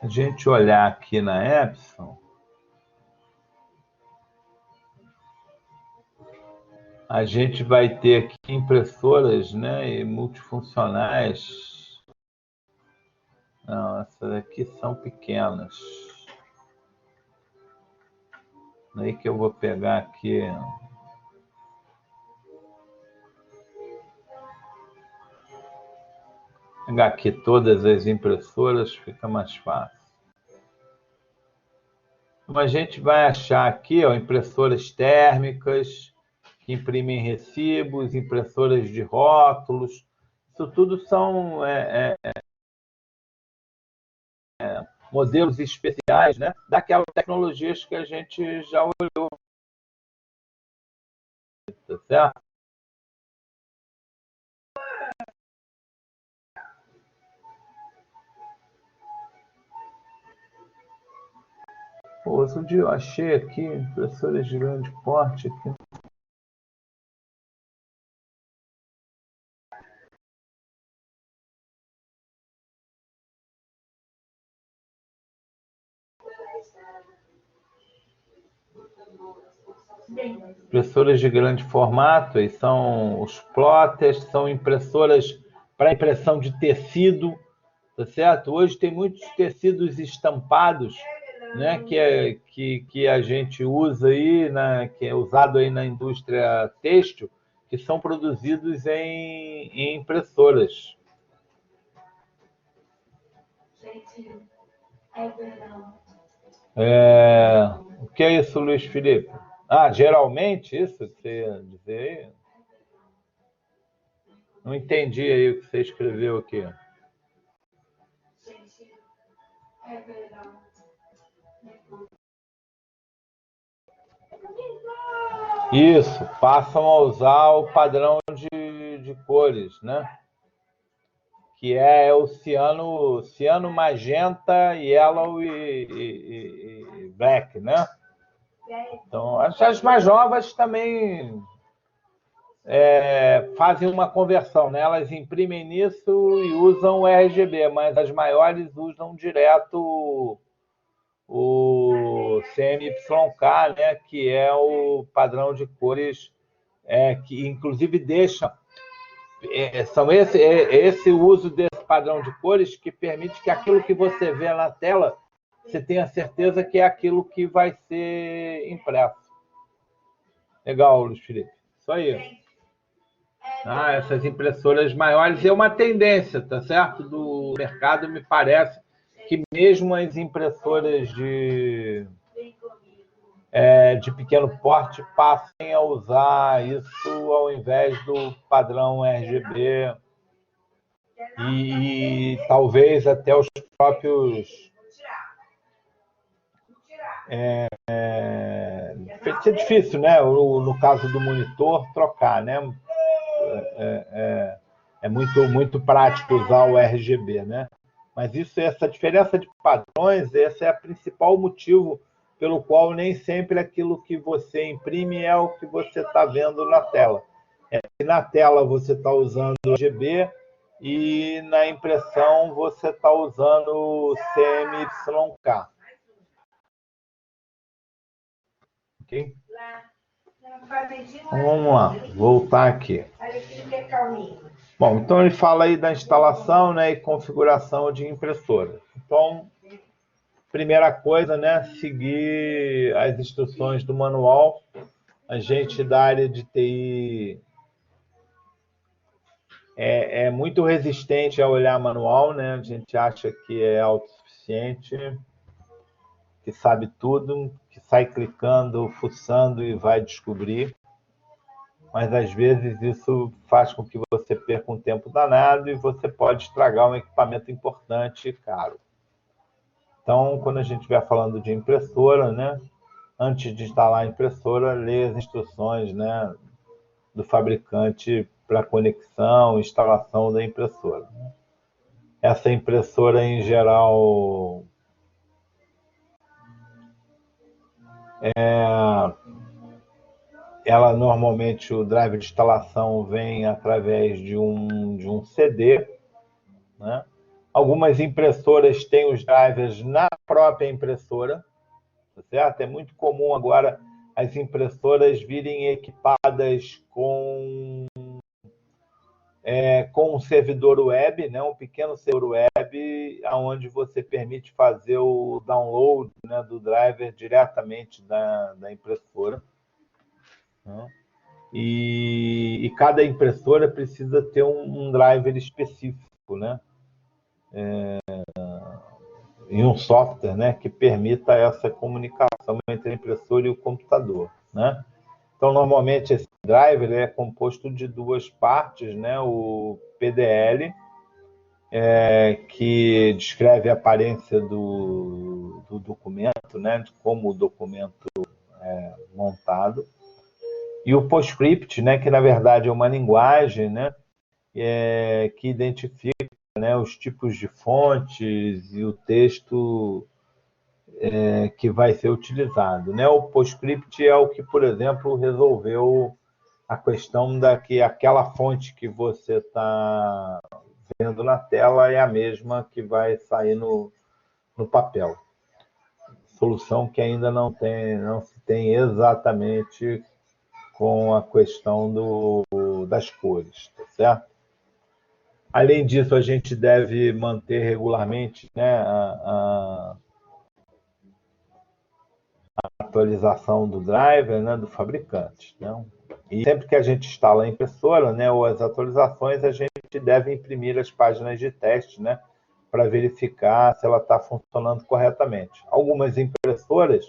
A gente olhar aqui na Epson, a gente vai ter aqui impressoras, né, e multifuncionais Não, essas aqui são pequenas. Daí que eu vou pegar aqui. Pegar aqui todas as impressoras, fica mais fácil. Então, a gente vai achar aqui, ó, impressoras térmicas, que imprimem recibos, impressoras de rótulos. Isso tudo são modelos especiais, né, daquelas tecnologias que a gente já olhou, tá certo? Pô, outro dia eu achei aqui impressoras de grande porte aqui. Impressoras de grande formato, e são os plotters, são impressoras para impressão de tecido, tá certo? Hoje tem muitos tecidos estampados, né, que a gente usa aí, que é usado aí na indústria têxtil, que são produzidos em impressoras. O que é isso, Luiz Felipe? Ah, geralmente, isso que você ia dizer aí? Não entendi aí o que você escreveu aqui. Isso, passam a usar o padrão de cores, né? Que é o ciano, magenta, yellow e black, né? Então, as mais novas também fazem uma conversão, né? Elas imprimem nisso e usam o RGB, mas as maiores usam direto o CMYK, né? Que é o padrão de cores que inclusive deixa são esse uso desse padrão de cores que permite que aquilo que você vê na tela você tenha certeza que é aquilo que vai ser impresso. Legal, Luiz Felipe. Isso aí. Essas impressoras maiores é uma tendência, tá certo? Do mercado, me parece que mesmo as impressoras de pequeno porte passem a usar isso ao invés do padrão RGB e talvez até os próprios. É difícil, né? No caso do monitor, trocar, né? É muito prático usar o RGB, né? Mas essa diferença de padrões, esse é o principal motivo pelo qual nem sempre aquilo que você imprime é o que você está vendo na tela. Na tela você está usando o RGB e na impressão você está usando o CMYK. Ok? Então, vamos lá, voltar aqui. Bom, então ele fala aí da instalação, né, e configuração de impressora. Então, primeira coisa, né, seguir as instruções do manual. A gente da área de TI é muito resistente a olhar manual, né? A gente acha que é autossuficiente, que sabe tudo, que sai clicando, fuçando e vai descobrir. Mas às vezes isso faz com que você perca um tempo danado e você pode estragar um equipamento importante e caro. Então, quando a gente estiver falando de impressora, né, antes de instalar a impressora, lê as instruções, né, do fabricante para conexão e instalação da impressora. Essa impressora, em geral, ela normalmente, o drive de instalação vem através de um CD, né? Algumas impressoras têm os drivers na própria impressora, tá certo? É muito comum agora as impressoras virem equipadas com com um servidor web, né, um pequeno servidor web, onde você permite fazer o download, né, do driver diretamente da impressora. Né? E cada impressora precisa ter um driver específico, né? E um software, né, que permita essa comunicação entre a impressora e o computador, né? Então, normalmente, esse driver é composto de duas partes, né? O PDL, que descreve a aparência do documento, né? De como o documento é montado. E o PostScript, né? Que, na verdade, é uma linguagem, né? Que identifica, né, os tipos de fontes e o texto que vai ser utilizado. Né? O PostScript é o que, por exemplo, resolveu a questão da que aquela fonte que você está vendo na tela é a mesma que vai sair no papel. Solução que ainda não se tem exatamente com a questão das cores, tá certo? Além disso, a gente deve manter regularmente, né, a atualização do driver, né, do fabricante. Né? E sempre que a gente instala a impressora, né, ou as atualizações, a gente deve imprimir as páginas de teste, né, para verificar se ela está funcionando corretamente. Algumas impressoras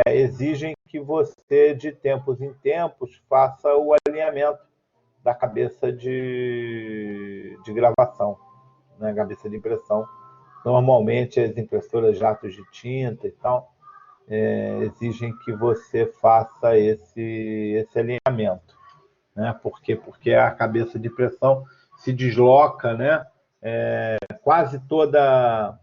exigem que você, de tempos em tempos, faça o alinhamento da cabeça de gravação, né, cabeça de impressão. Normalmente, as impressoras jatos de tinta e tal, exigem que você faça esse alinhamento, né? Por quê? Porque a cabeça de pressão se desloca, né? Quase toda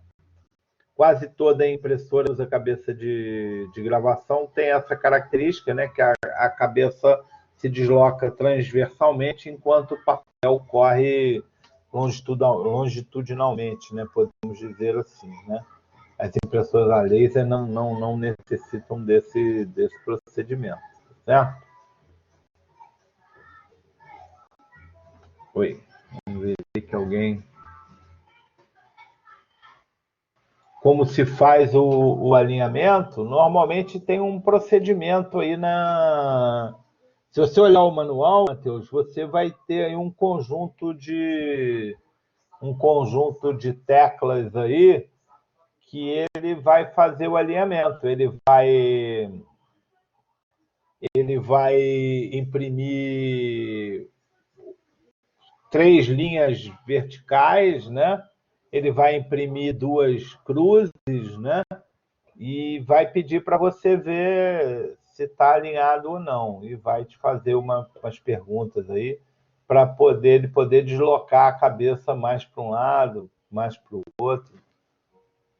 impressora usa cabeça de gravação tem essa característica, né? Que a cabeça se desloca transversalmente enquanto o papel corre longitudinalmente, né? Podemos dizer assim, né? As impressoras a laser não necessitam desse procedimento, certo? Oi, vamos ver que alguém... Como se faz o alinhamento? Normalmente tem um procedimento aí na... Se você olhar o manual, Matheus, você vai ter aí um conjunto de teclas aí que ele vai fazer o alinhamento. Ele vai imprimir 3 linhas verticais, né? Ele vai imprimir 2 cruzes, né? E vai pedir para você ver se está alinhado ou não. E vai te fazer umas perguntas aí para poder deslocar a cabeça mais para um lado, mais para o outro,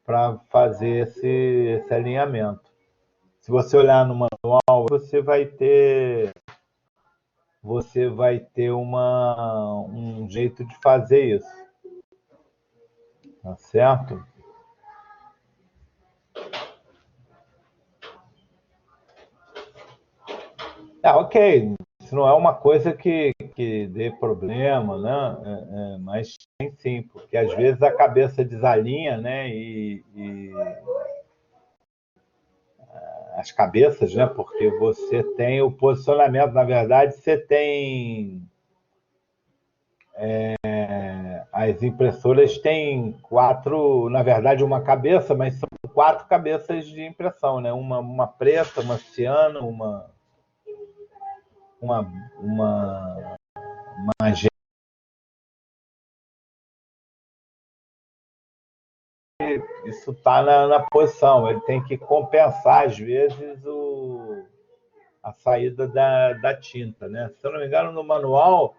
para fazer esse alinhamento. Se você olhar no manual, você vai ter um jeito de fazer isso, tá certo? Ok, isso não é uma coisa que dê problema, né? Mas tem sim, porque às vezes a cabeça desalinha, né? E as cabeças, né? Porque você tem o posicionamento, na verdade, você tem as impressoras têm 4, na verdade, uma cabeça, mas são 4 cabeças de impressão, né? Uma preta, uma ciano, uma, uma magenta. Isso está na posição. Ele tem que compensar, às vezes, a saída da tinta, né? Se eu não me engano, no manual,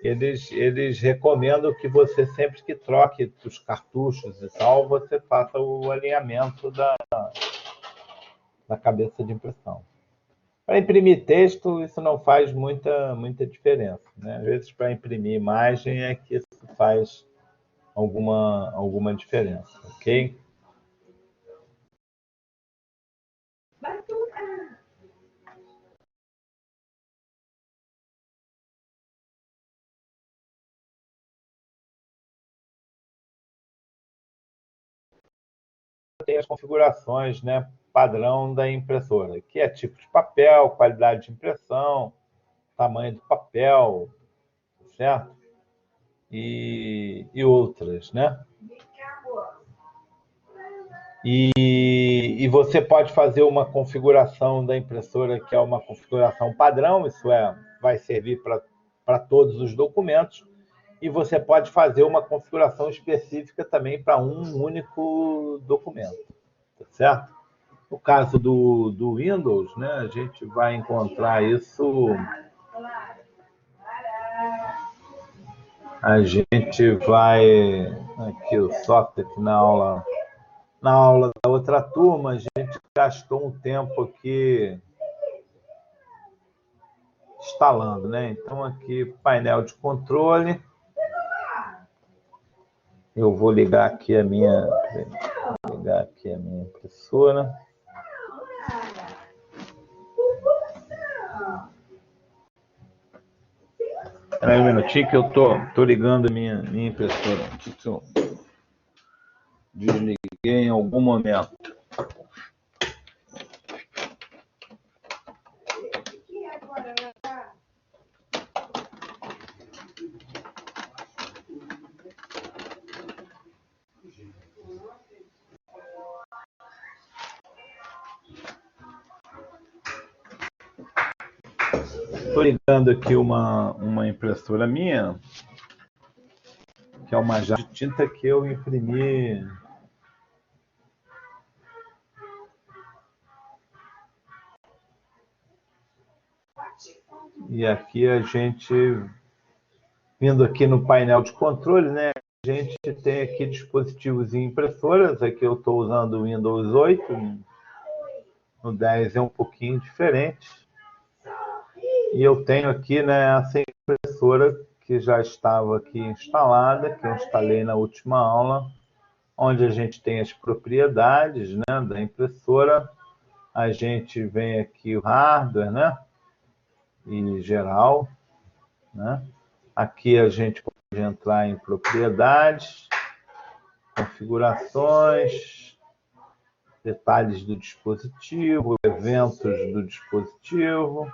eles recomendam que você, sempre que troque os cartuchos e tal, você faça o alinhamento da cabeça de impressão. Para imprimir texto, isso não faz muita diferença. Né? Às vezes, para imprimir imagem é que isso faz alguma diferença, ok? tem as configurações, né, padrão da impressora, que é tipo de papel, qualidade de impressão, tamanho do papel, certo? E outras, né? E você pode fazer uma configuração da impressora que é uma configuração padrão, isso vai servir para todos os documentos, e você pode fazer uma configuração específica também para um único documento, tá certo? No caso do Windows, né, a gente vai encontrar isso. A gente vai aqui o software que na aula da outra turma, a gente gastou um tempo aqui instalando, né? Então aqui painel de controle. Eu vou ligar aqui a minha impressora. Espera aí um minutinho que eu tô ligando a minha impressora. Eu desliguei em algum momento. Estou ligando aqui uma impressora minha, que é uma jarra de tinta que eu imprimi. E aqui a gente, vindo aqui no painel de controle, né? A gente tem aqui dispositivos e impressoras. Aqui eu estou usando o Windows 8, no 10 é um pouquinho diferente. E eu tenho aqui, né, essa impressora que já estava aqui instalada, que eu instalei na última aula, onde a gente tem as propriedades, né, da impressora. A gente vem aqui o hardware, né, e geral, né. Aqui a gente pode entrar em propriedades, configurações, detalhes do dispositivo, eventos do dispositivo,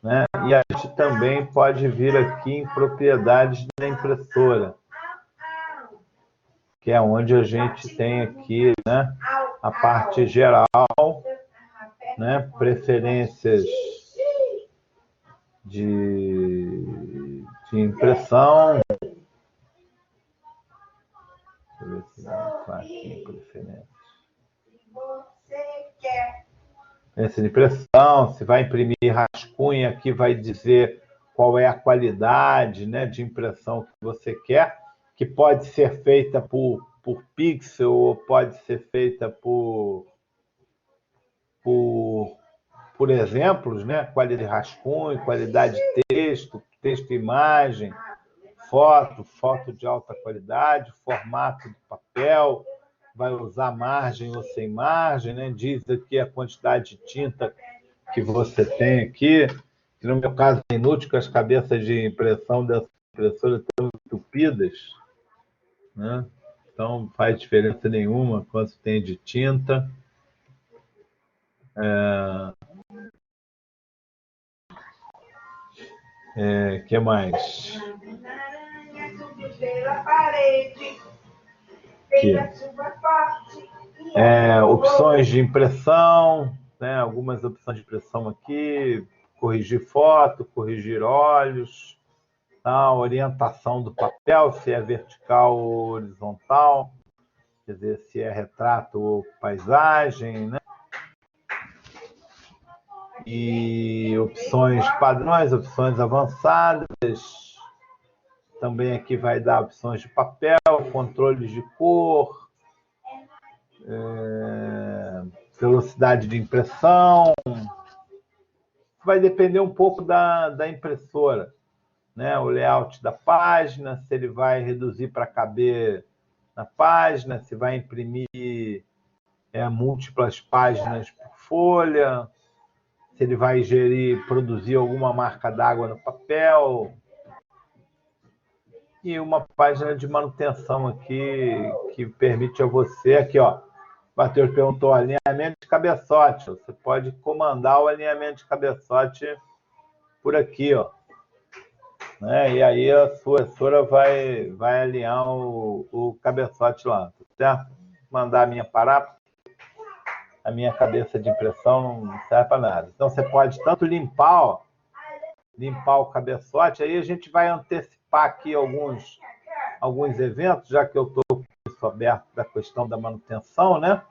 né? E a gente também pode vir aqui em propriedades da impressora, que é onde a gente tem aqui, né, a parte geral, né, preferências de impressão. Deixa eu ver se vai aqui em preferências. Preferência de impressão, se vai imprimir rascunho, aqui vai dizer qual é a qualidade, né, de impressão que você quer, que pode ser feita por pixel ou pode ser feita por exemplos, né? Qualidade de rascunho, qualidade de texto e imagem, foto de alta qualidade, formato de papel, vai usar margem ou sem margem, né? Diz aqui a quantidade de tinta que você tem aqui, que no meu caso é inútil, que as cabeças de impressão dessa impressora estão entupidas, né? Então não faz diferença nenhuma quanto tem de tinta. Que mais? Aqui. Opções de impressão, né? Algumas opções de impressão aqui, corrigir foto, corrigir olhos, tá? Orientação do papel, se é vertical ou horizontal, quer dizer, se é retrato ou paisagem, né? E opções padrões, opções avançadas. Também aqui vai dar opções de papel, controles de cor, velocidade de impressão. Vai depender um pouco da impressora, né? O layout da página, se ele vai reduzir para caber na página, se vai imprimir múltiplas páginas por folha, se ele vai produzir alguma marca d'água no papel. E uma página de manutenção aqui que permite a você, aqui, ó, Matheus perguntou, alinhamento de cabeçote. Você pode comandar o alinhamento de cabeçote por aqui, ó. Né? E aí a sua assessora vai alinhar o cabeçote lá, tá certo? Mandar a minha parar, a minha cabeça de impressão não serve para nada. Então você pode tanto limpar, ó, limpar o cabeçote, aí a gente vai antecipar aqui alguns eventos, já que eu estou com isso aberto da questão da manutenção, né?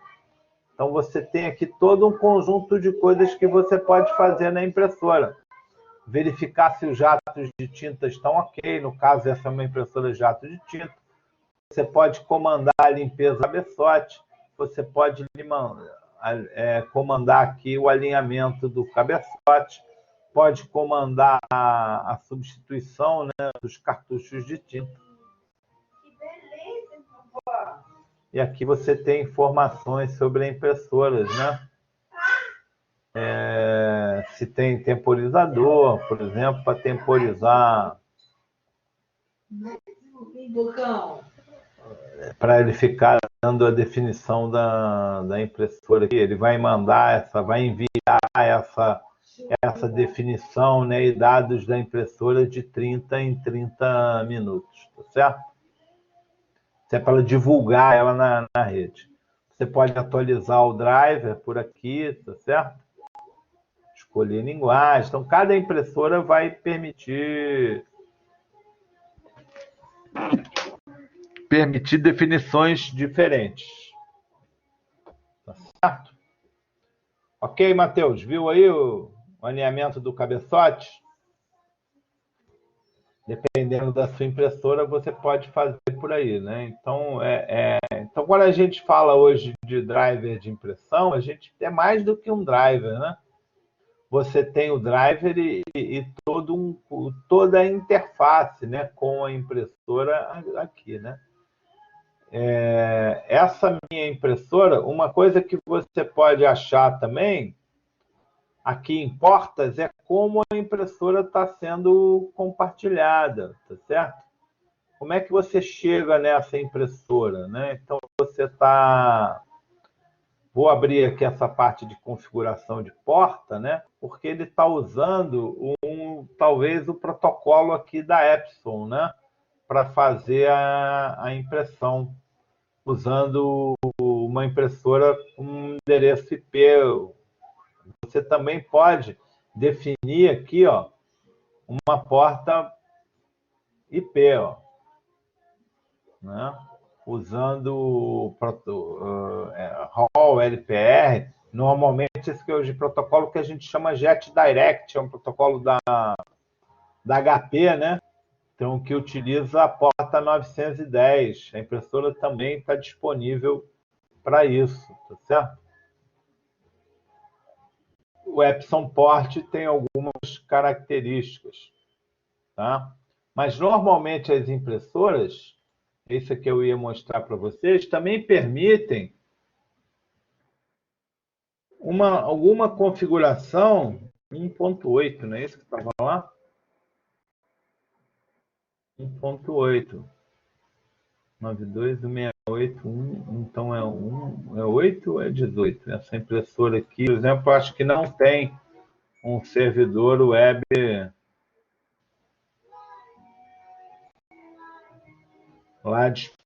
Então você tem aqui todo um conjunto de coisas que você pode fazer na impressora. Verificar se os jatos de tinta estão ok, no caso essa é uma impressora jato de tinta. Você pode comandar a limpeza do cabeçote, você pode comandar aqui o alinhamento do cabeçote, pode comandar a substituição, né, dos cartuchos de tinta. E aqui você tem informações sobre a impressora, né? Se tem temporizador, por exemplo, para temporizar, para ele ficar dando a definição da impressora aqui. Ele vai mandar vai enviar essa definição, né, e dados da impressora de 30 em 30 minutos, tá certo? Isso é para divulgar ela na rede. Você pode atualizar o driver por aqui, tá certo? Escolher linguagem. Então, cada impressora vai permitir definições diferentes. Tá certo? Ok, Matheus? Viu aí o alinhamento do cabeçote? Dependendo da sua impressora, você pode fazer por aí, né? Então, então, quando a gente fala hoje de driver de impressão, a gente é mais do que um driver, né? Você tem o driver e toda a interface, né, com a impressora aqui, né? Essa minha impressora, uma coisa que você pode achar também aqui em portas é como a impressora está sendo compartilhada, tá certo? Como é que você chega nessa impressora, né? Então você está... Vou abrir aqui essa parte de configuração de porta, né? Porque ele está usando talvez o protocolo aqui da Epson, né? Para fazer a impressão, usando uma impressora com um endereço IP. Você também pode definir aqui, ó, uma porta IP, ó, né? Usando o Hall LPR, normalmente esse que é o protocolo que a gente chama Jet Direct, é um protocolo da HP, né? Então, que utiliza a porta 910. A impressora também está disponível para isso, tá certo? O Epson Port tem algumas características, tá? Mas, normalmente, as impressoras, isso que eu ia mostrar para vocês, também permitem alguma configuração 1.8, não é isso que estava lá? 1.8. 92168.1, então é 8 ou é 18? Essa impressora aqui, por exemplo, acho que não tem um servidor web lá disponível.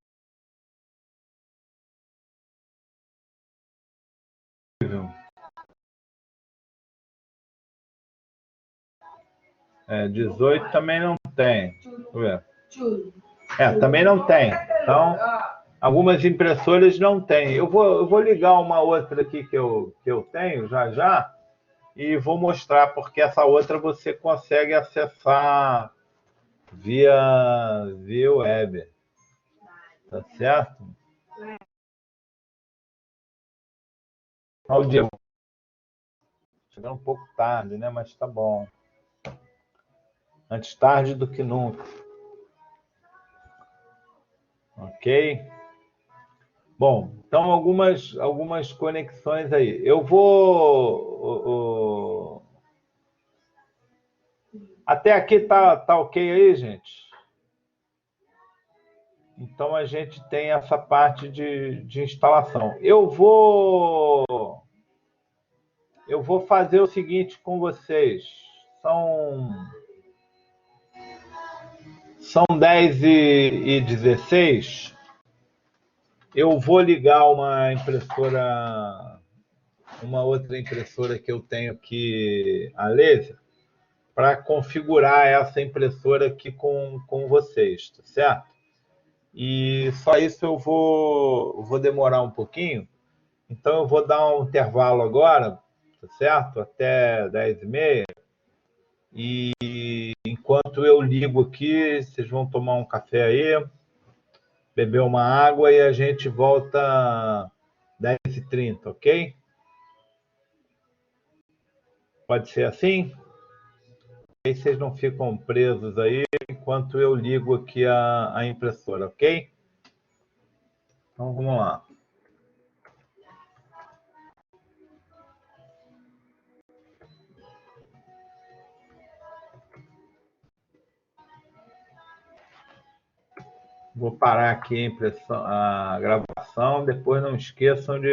18 também não tem. Deixa eu ver. Também não tem. Então, algumas impressoras não tem. Eu vou ligar uma outra aqui que eu tenho já e vou mostrar, porque essa outra você consegue acessar via web. Tá certo? Olha o dia. Chegando um pouco tarde, né? Mas tá bom. Antes tarde do que nunca. Ok? Bom, então algumas conexões aí. Eu vou... Até aqui tá ok aí, gente? Então a gente tem essa parte de instalação. Eu vou fazer o seguinte com vocês. São, são 10h16. Eu vou ligar uma outra impressora que eu tenho aqui, a laser, para configurar essa impressora aqui com vocês, tá certo? E só isso eu vou demorar um pouquinho. Então eu vou dar um intervalo agora, tá certo? Até 10h30. E enquanto eu ligo aqui, vocês vão tomar um café aí, beber uma água e a gente volta 10h30, ok? Pode ser assim? Aí vocês não ficam presos aí enquanto eu ligo aqui a impressora, ok? Então vamos lá. Vou parar aqui a gravação. Depois não esqueçam de